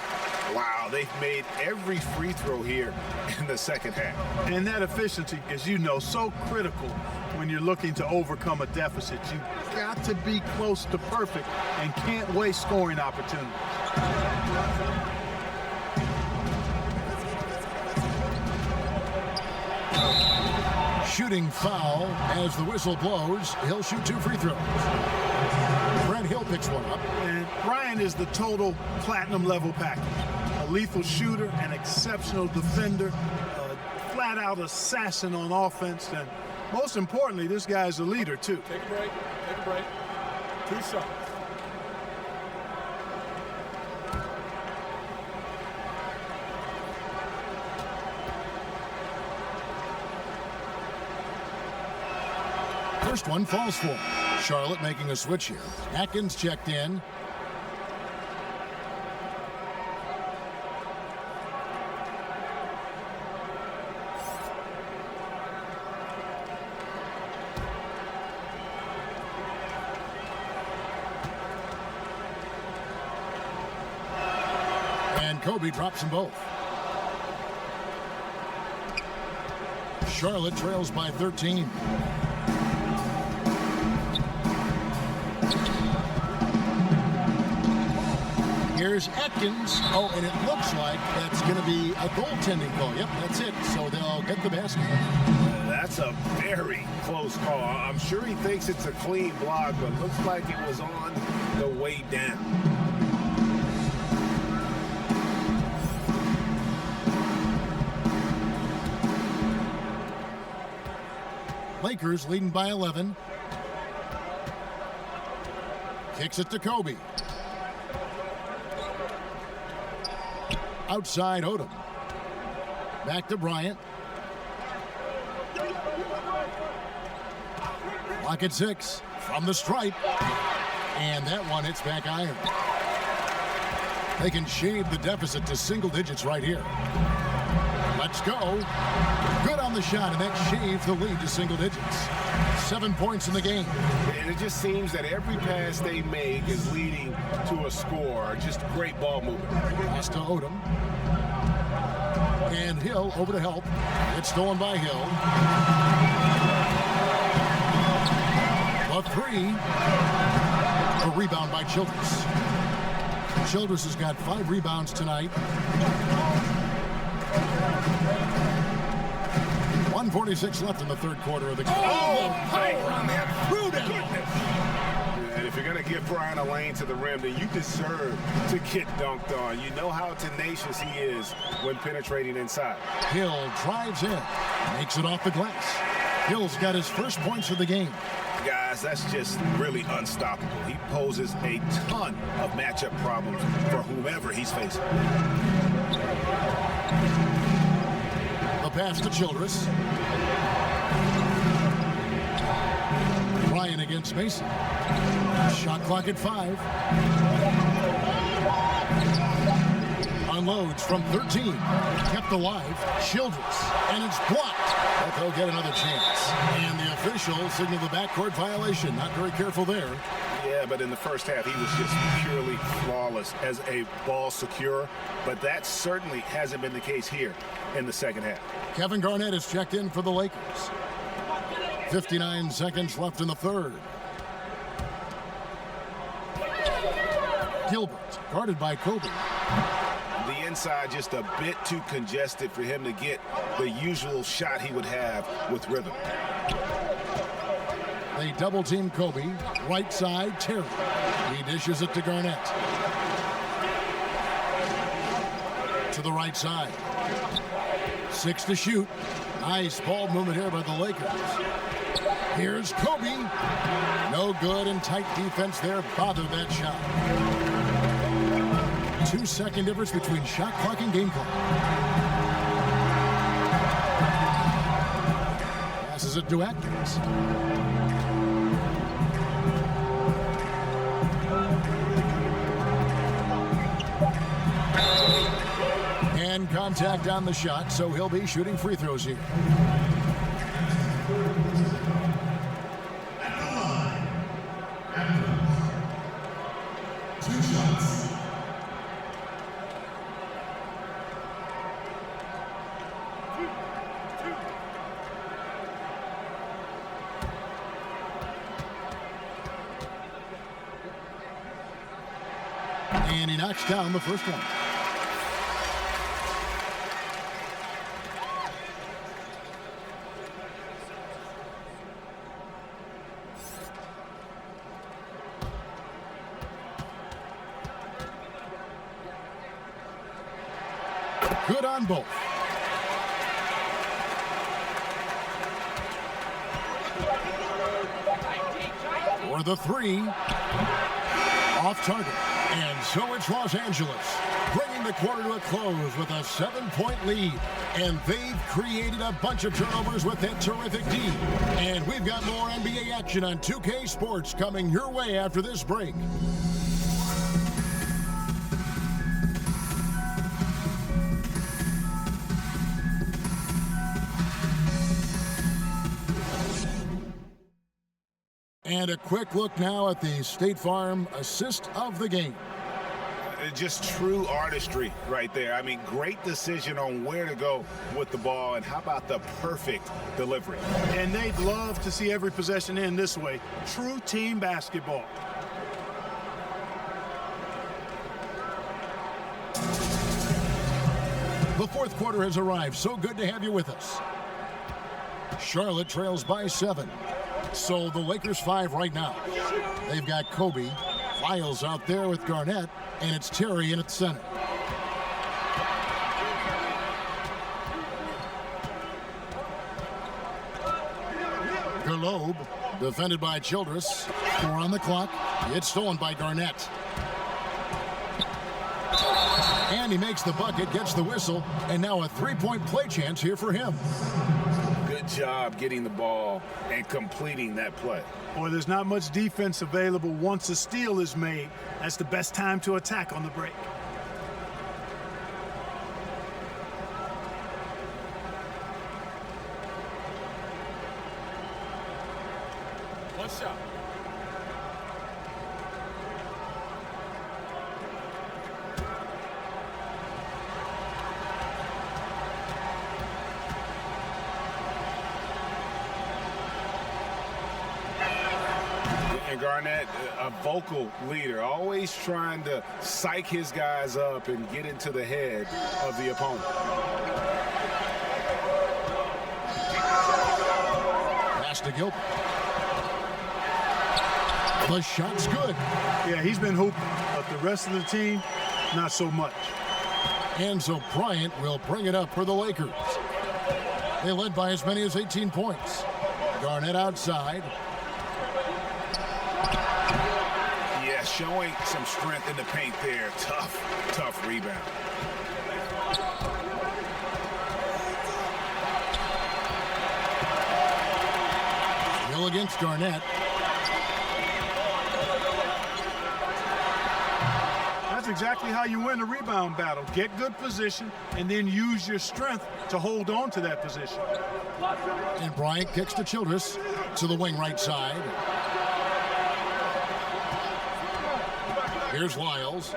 Wow, they've made every free throw here in the second half. And that efficiency, as you know, so critical when you're looking to overcome a deficit. You've got to be close to perfect and can't waste scoring opportunities. Shooting foul as the whistle blows. He'll shoot 2 free throws. Brent Hill picks one up. And Ryan is the total platinum level package. A lethal shooter, an exceptional defender, a flat-out assassin on offense, and most importantly, this guy's a leader too. Take a break. Take a break. 2 shots. First one falls for him. Charlotte making a switch here. Atkins checked in. And Kobe drops them both. Charlotte trails by 13. Here's Atkins. Oh, and it looks like that's going to be a goaltending call. Yep, that's it. So they'll get the basket. That's a very close call. I'm sure he thinks it's a clean block, but looks like it was on the way down. Lakers leading by 11. Kicks it to Kobe. Outside Odom. Back to Bryant. Clock at 6 from the stripe. And that one hits back iron. They can shave the deficit to single digits right here. Let's go. Good on the shot, and that shaves the lead to single digits. 7 points in the game. And it just seems that every pass they make is leading to a score. Just great ball movement. Pass to Odom. And Hill over to help. It's stolen by Hill. A 3. A rebound by Childress. Childress has got 5 rebounds tonight. 1:46 left in the third quarter of the game. Oh, power on that. And if you're going to give Brian a lane to the rim, then you deserve to get dunked on. You know how tenacious he is when penetrating inside. Hill drives in, makes it off the glass. Hill's got his first points of the game. Guys, that's just really unstoppable. He poses a ton of matchup problems for whomever he's facing. The pass to Childress. Ryan against Mason. Shot clock at 5. Unloads from 13. Kept alive. Childress. And it's blocked. But they'll get another chance. And the official signaled the backcourt violation. Not very careful there. Yeah, but in the first half, he was just purely flawless as a ball securer. But that certainly hasn't been the case here in the second half. Kevin Garnett is checked in for the Lakers. 59 seconds left in the third. Gilbert, guarded by Kobe. The inside just a bit too congested for him to get the usual shot he would have with rhythm. They double-team Kobe. Right side, Terry. He dishes it to Garnett. To the right side. 6 to shoot. Nice ball movement here by the Lakers. Here's Kobe. No good, and tight defense there bothered that shot. 2-second difference between shot clock and game clock. Passes it to Atkins. And contact on the shot, so he'll be shooting free throws here. And he knocks down the first one. Good on both. For the three. Off target. And so it's Los Angeles, bringing the quarter to a close with a 7-point lead. And they've created a bunch of turnovers with that terrific D. And we've got more NBA action on 2K Sports coming your way after this break. And a quick look now at the State Farm assist of the game. Just true artistry right there. I mean, great decision on where to go with the ball, and how about the perfect delivery? And they'd love to see every possession end this way. True team basketball. The fourth quarter has arrived. So good to have you with us. Charlotte trails by 7. So the Lakers 5 right now. They've got Kobe, Lyles out there with Garnett, and it's Terry in at center. Globe, defended by Childress. 4 on the clock. It's stolen by Garnett. And he makes the bucket, gets the whistle, and now a three-point play chance here for him. Good job getting the ball and completing that play. Boy, there's not much defense available once a steal is made. That's the best time to attack on the break. One shot. And Garnett, a vocal leader, always trying to psych his guys up and get into the head of the opponent. Pass to Gilbert. The shot's good. Yeah, he's been hooping, but the rest of the team, not so much. And so Bryant will bring it up for the Lakers. They led by as many as 18 points. Garnett outside. Yeah, showing some strength in the paint there. Tough rebound. Hill against Garnett. That's exactly how you win a rebound battle. Get good position and then use your strength to hold on to that position. And Bryant kicks to Childress to the wing right side. Here's Lyles.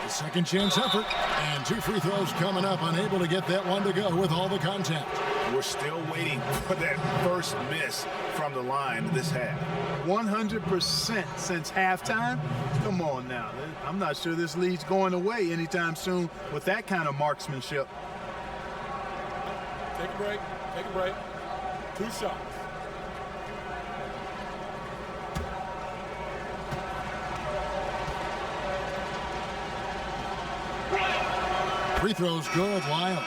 The second chance effort. And 2 free throws coming up. Unable to get that one to go with all the contact. we're still waiting for that first miss from the line this half. 100% since halftime? Come on now. I'm not sure this lead's going away anytime soon with that kind of marksmanship. Take a break. Take a break. 2 shots. Free throws good, Lyle.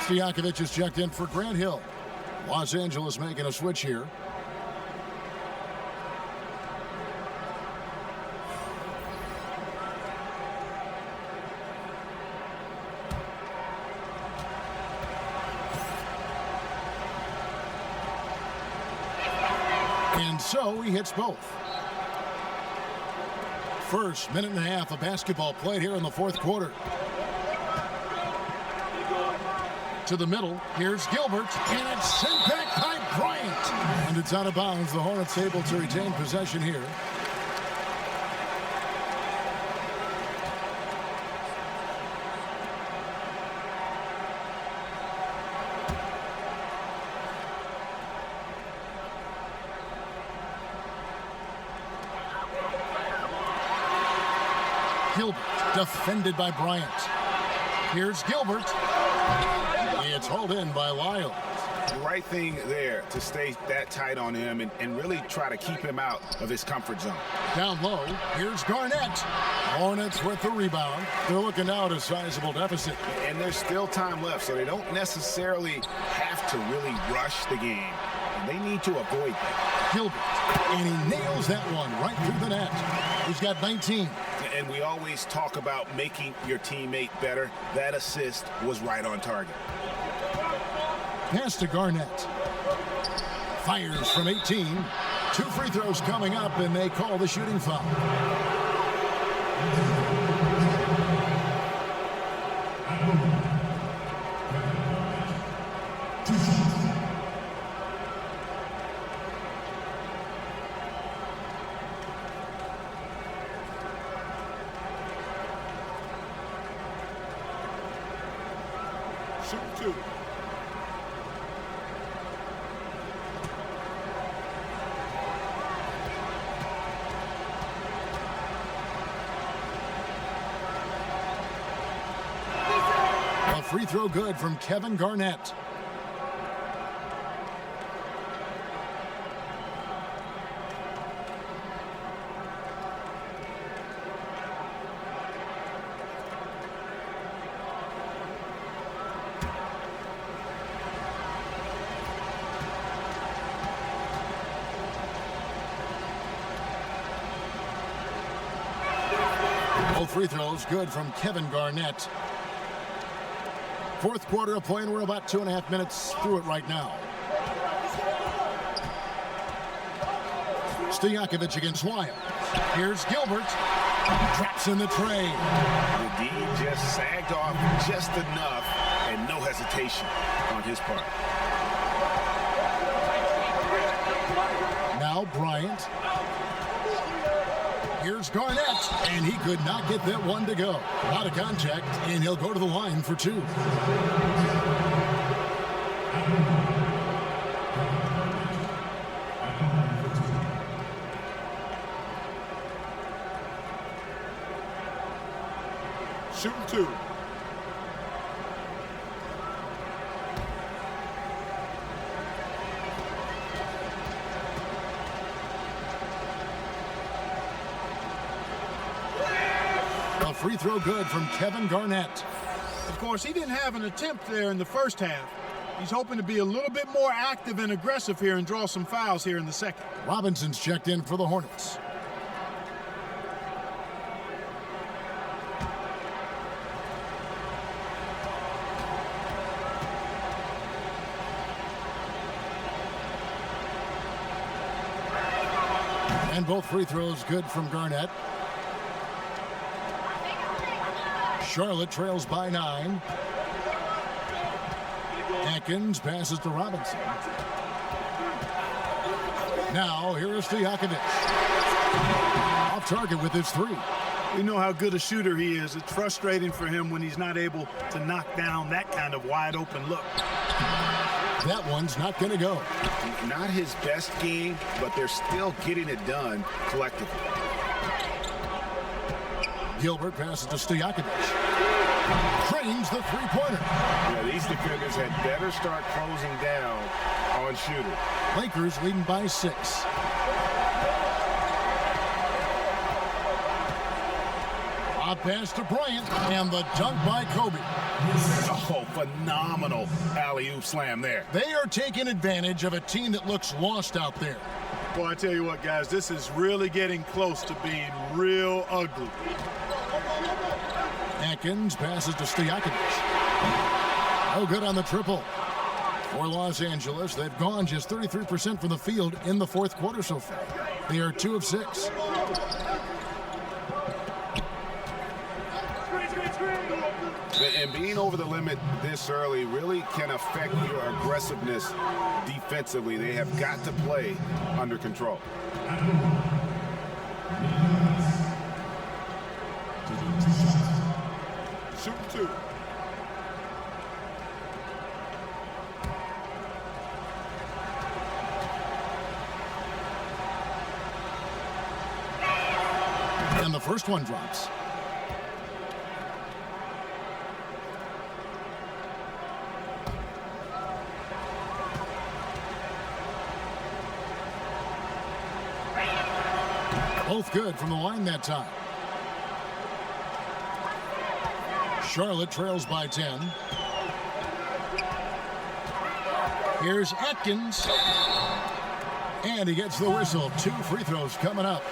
Stojakovic is checked in for Grant Hill. Los Angeles making a switch here. And so he hits both. First minute and a half of basketball played here in the fourth quarter. To the middle, here's Gilbert, and it's sent back by Bryant. And it's out of bounds. The Hornets able to retain possession here. Gilbert, defended by Bryant. Here's Gilbert. It's hauled in by Lyle. The right thing there to stay that tight on him and really try to keep him out of his comfort zone. Down low, here's Garnett. Hornets with the rebound. They're looking now at a sizable deficit. And there's still time left, so they don't necessarily have to really rush the game. And they need to avoid that. Gilbert, and he nails that one right through the net. He's got 19. And we always talk about making your teammate better. That assist was right on target. Pass to Garnett. Fires from 18. 2 free throws coming up, and they call the shooting foul. Shoot 2. A free throw good from Kevin Garnett. Both free throws good from Kevin Garnett. Fourth quarter of play, and we're about 2.5 minutes through it right now. Stojakovic against Lyle. Here's Gilbert. Traps in the tray. The D just sagged off just enough, and no hesitation on his part. Now Bryant. Here's Garnett, and he could not get that one to go. Out of contact, and he'll go to the line for 2. Shooting 2. A free throw good from Kevin Garnett. Of course, he didn't have an attempt there in the first half. He's hoping to be a little bit more active and aggressive here and draw some fouls here in the second. Robinson's checked in for the Hornets. And both free throws good from Garnett. Charlotte trails by 9. Atkins passes to Robinson. Now, here is Stojakovic. Off target with his 3. We know how good a shooter he is. It's frustrating for him when he's not able to knock down that kind of wide open look. That one's not going to go. Not his best game, but they're still getting it done collectively. Gilbert passes to Stojakovic. Trains the three-pointer. Yeah, these defenders had better start closing down on shooter. Lakers leading by 6. A pass to Bryant, and the dunk by Kobe. Oh, phenomenal alley-oop slam there. They are taking advantage of a team that looks lost out there. Well, I tell you what, guys, this is really getting close to being real ugly. Atkins passes to Stojakovic. No good on the triple. For Los Angeles, they've gone just 33% from the field in the fourth quarter so far. They are 2 of 6. And being over the limit this early really can affect your aggressiveness defensively. They have got to play under control. Shoot 2. And the first one drops. Both good from the line that time. Charlotte trails by 10. Here's Atkins. And he gets the whistle. 2 free throws coming up.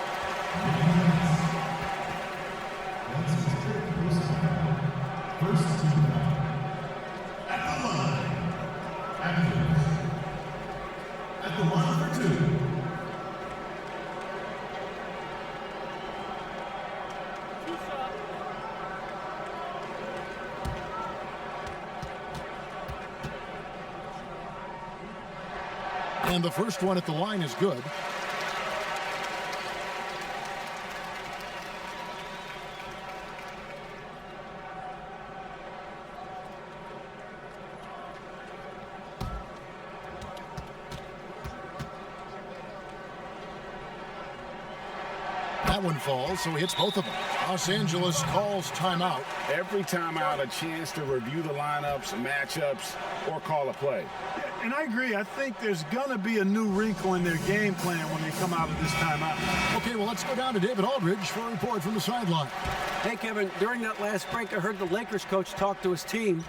And the first one at the line is good. That one falls, so he hits both of them. Los Angeles calls timeout. Every timeout, a chance to review the lineups, matchups, or call a play. And I agree. I think there's going to be a new wrinkle in their game plan when they come out of this timeout. Okay, well, let's go down to David Aldridge for a report from the sideline. Hey, Kevin, during that last break, I heard the Lakers coach talk to his team.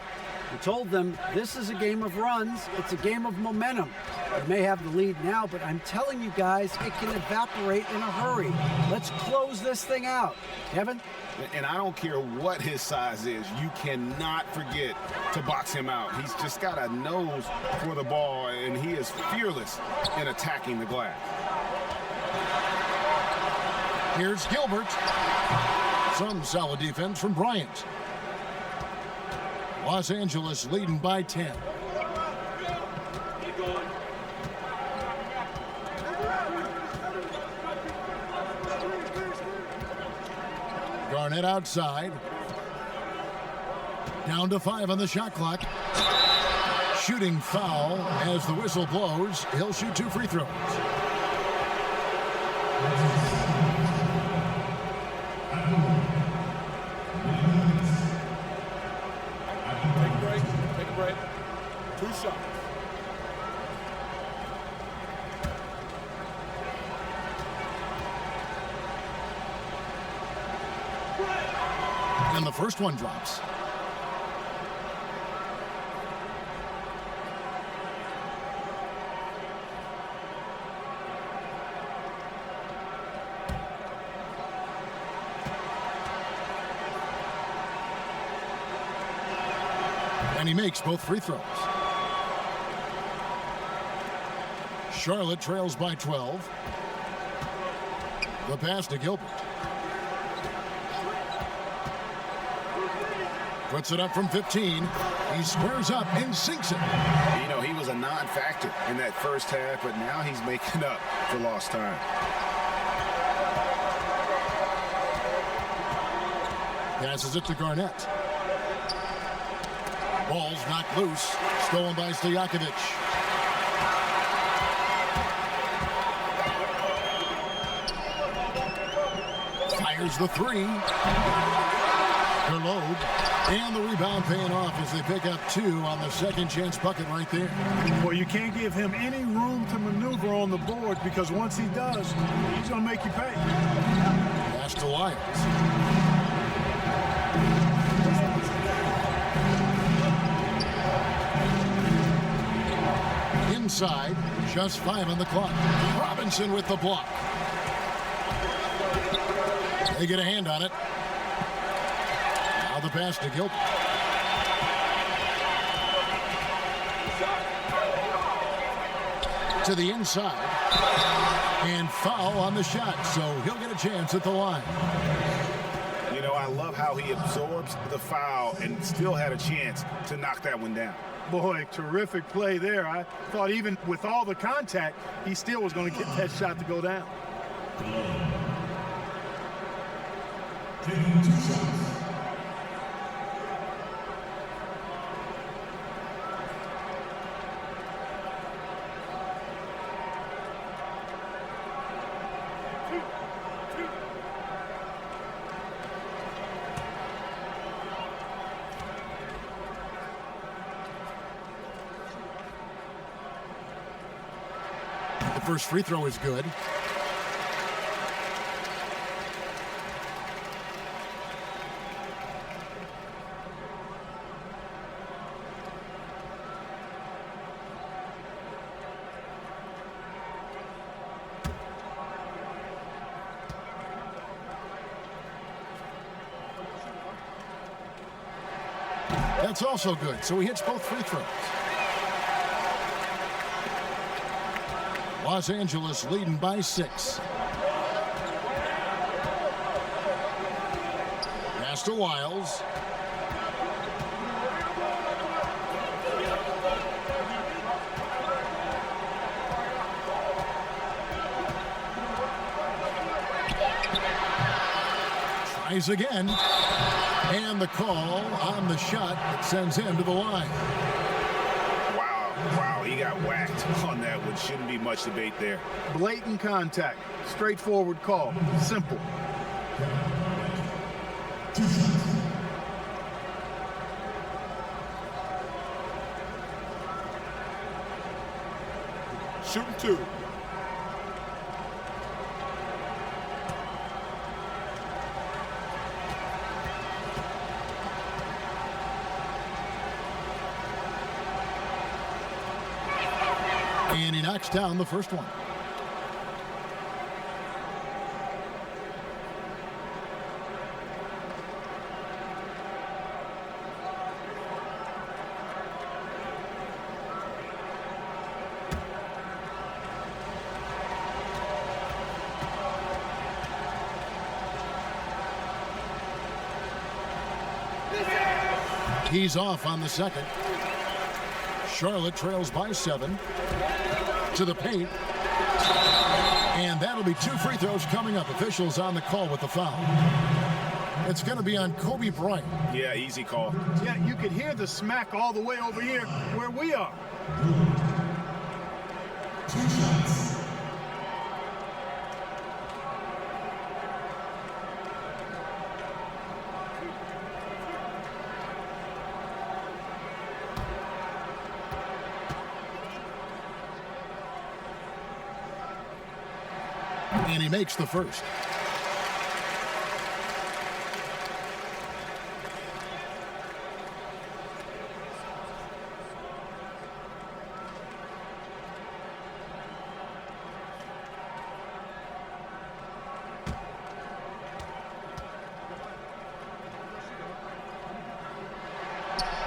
He told them this is a game of runs. It's a game of momentum. You may have the lead now, but I'm telling you guys, it can evaporate in a hurry. Let's close this thing out. Kevin? And I don't care what his size is, you cannot forget to box him out. He's just got a nose for the ball, and he is fearless in attacking the glass. Here's Gilbert. Some solid defense from Bryant. Los Angeles leading by 10. Garnett outside. Down to 5 on the shot clock. Shooting foul as the whistle blows. He'll shoot 2 free throws. Take a break. 2 shots. And the first one drops. And he makes both free throws. Charlotte trails by 12. The pass to Gilbert. Puts it up from 15. He squares up and sinks it. You know, he was a non-factor in that first half, but now he's making up for lost time. Passes it to Garnett. Ball's knocked loose. Stolen by Stojakovic. There's the three. Reload. And the rebound paying off as they pick up 2 on the second chance bucket right there. Well, you can't give him any room to maneuver on the board because once he does, he's going to make you pay. Pass to Lyles. Inside, just 5 on the clock. Robinson with the block. They get a hand on it. Now the pass to Gilbert. To the inside. And foul on the shot, so he'll get a chance at the line. You know, I love how he absorbs the foul and still had a chance to knock that one down. Boy, terrific play there. I thought even with all the contact, he still was going to get that shot to go down. The first free throw is good. That's also good, so he hits both free throws. Los Angeles leading by 6. Pass to Lyles. Tries again. And the call on the shot that sends him to the line. Wow, he got whacked on that one. Shouldn't be much debate there. Blatant contact. Straightforward call. Simple. Shooting 2. And he knocks down the first one. He's off on the second. Charlotte trails by 7. To the paint. And that'll be 2 free throws coming up. Officials on the call with the foul. It's going to be on Kobe Bryant. Yeah, easy call. Yeah, you could hear the smack all the way over here where we are. And he makes the first.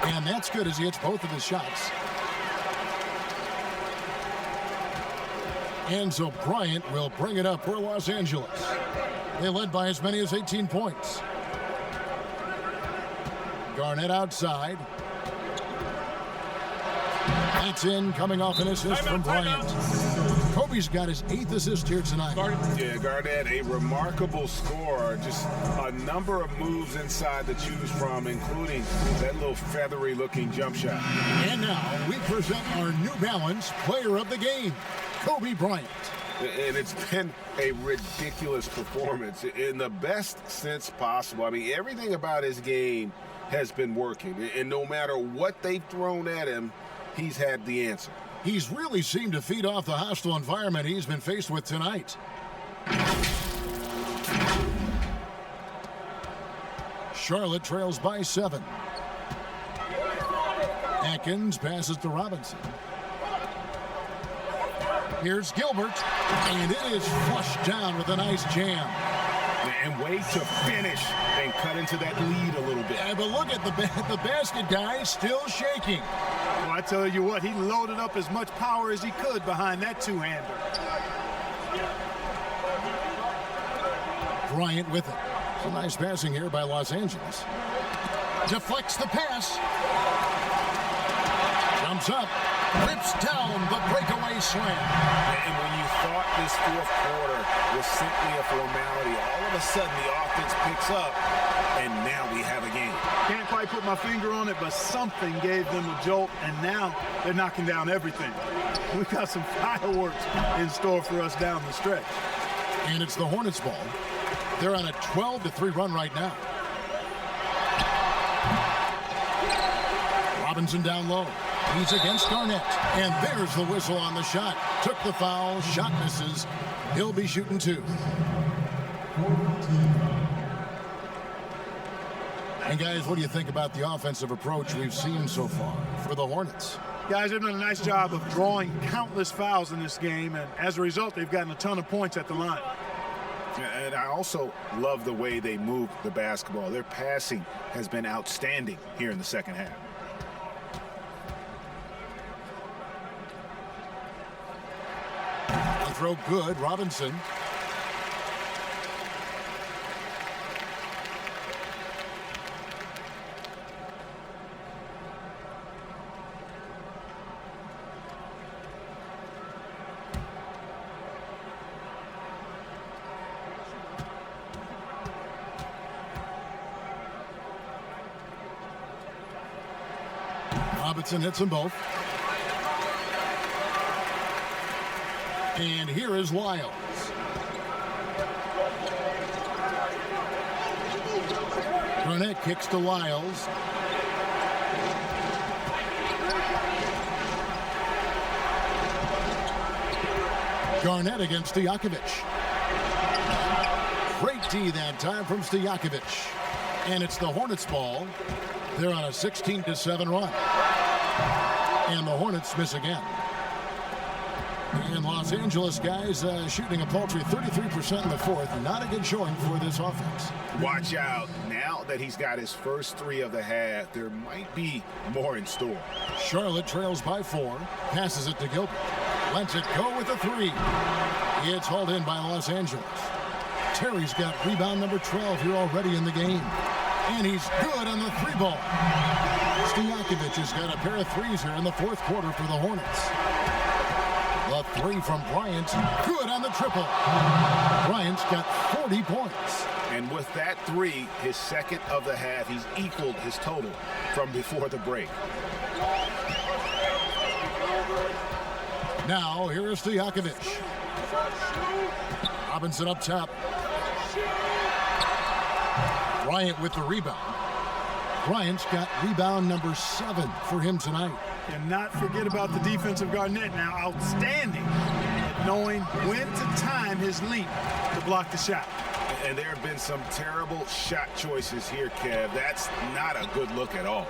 And that's good as he hits both of his shots. And so Bryant will bring it up for Los Angeles. They led by as many as 18 points. Garnett outside. That's in, coming off an assist from Bryant. Kobe's got his 8th assist here tonight. Yeah, Garnett, a remarkable scorer. Just a number of moves inside to choose from, including that little feathery-looking jump shot. And now we present our New Balance Player of the Game, Kobe Bryant. And it's been a ridiculous performance in the best sense possible. I mean, everything about his game has been working. And no matter what they've thrown at him, he's had the answer. He's really seemed to feed off the hostile environment he's been faced with tonight. Charlotte trails by 7. Atkins passes to Robinson. Here's Gilbert, and it is flushed down with a nice jam. And way to finish and cut into that lead a little bit. Yeah, but look at the basket guy still shaking. Well, I tell you what, he loaded up as much power as he could behind that two-hander. Bryant with it. Some nice passing here by Los Angeles. Deflects the pass. Jumps up. Rips down the breakaway slam. And when you thought this fourth quarter was simply a formality, all of a sudden the offense picks up, and now we have a game. Can't quite put my finger on it, but something gave them a jolt, and now they're knocking down everything. We've got some fireworks in store for us down the stretch. And it's the Hornets ball. They're on a 12-3 run right now. Robinson down low. He's against Garnett. And there's the whistle on the shot. Took the foul. Shot misses. He'll be shooting 2. And guys, what do you think about the offensive approach we've seen so far for the Hornets? Guys, they've done a nice job of drawing countless fouls in this game, and as a result, they've gotten a ton of points at the line. And I also love the way they move the basketball. Their passing has been outstanding here in the second half. The throw good. Robinson. Robinson hits them both. And here is Lyles. Garnett kicks to Lyles. Garnett against Stojakovic. Great D that time from Stojakovic. And it's the Hornets ball. They're on a 16-7 run. And the Hornets miss again. And Los Angeles guys shooting a paltry 33% in the fourth. Not a good showing for this offense. Watch out. Now that he's got his first 3 of the half, there might be more in store. Charlotte trails by 4. Passes it to Gilbert. Lets it go with a 3. It's hauled in by Los Angeles. Terry's got rebound number 12 here already in the game. And he's good on the 3 ball. Stojakovic has got a pair of 3s here in the fourth quarter for the Hornets. The 3 from Bryant, good on the triple. Bryant's got 40 points. And with that 3, his second of the half, he's equaled his total from before the break. Now, here is Stojakovic. Robinson up top. Bryant with the rebound. Bryant's got rebound number 7 for him tonight. And not forget about the defensive Garnett now. Outstanding at knowing when to time his leap to block the shot. And there have been some terrible shot choices here, Kev. That's not a good look at all.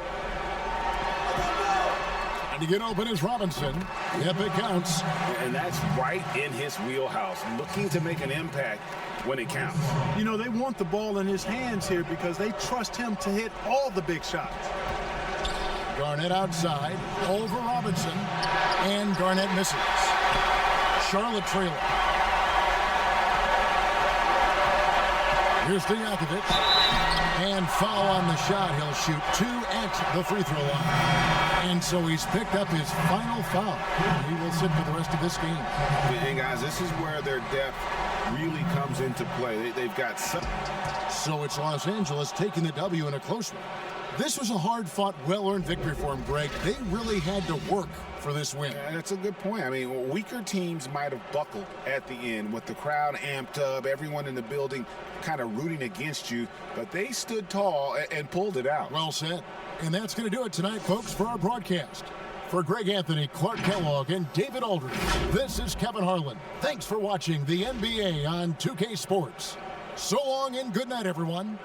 And to get open is Robinson. Yep, it counts. And that's right in his wheelhouse, looking to make an impact when it counts. You know, they want the ball in his hands here because they trust him to hit all the big shots. Garnett outside, over Robinson, and Garnett misses. Charlotte trailing. Here's Stojakovic, and foul on the shot. He'll shoot 2 at the free throw line. And so he's picked up his final foul. He will sit for the rest of this game. And guys, this is where their depth really comes into play. They've got some. So it's Los Angeles taking the W in a close one. This was a hard-fought, well-earned victory for them, Greg. They really had to work for this win. Yeah, that's a good point. I mean, weaker teams might have buckled at the end with the crowd amped up, everyone in the building kind of rooting against you, but they stood tall and pulled it out. Well said. And that's going to do it tonight, folks, for our broadcast. For Greg Anthony, Clark Kellogg, and David Aldridge, this is Kevin Harlan. Thanks for watching the NBA on 2K Sports. So long and good night, everyone.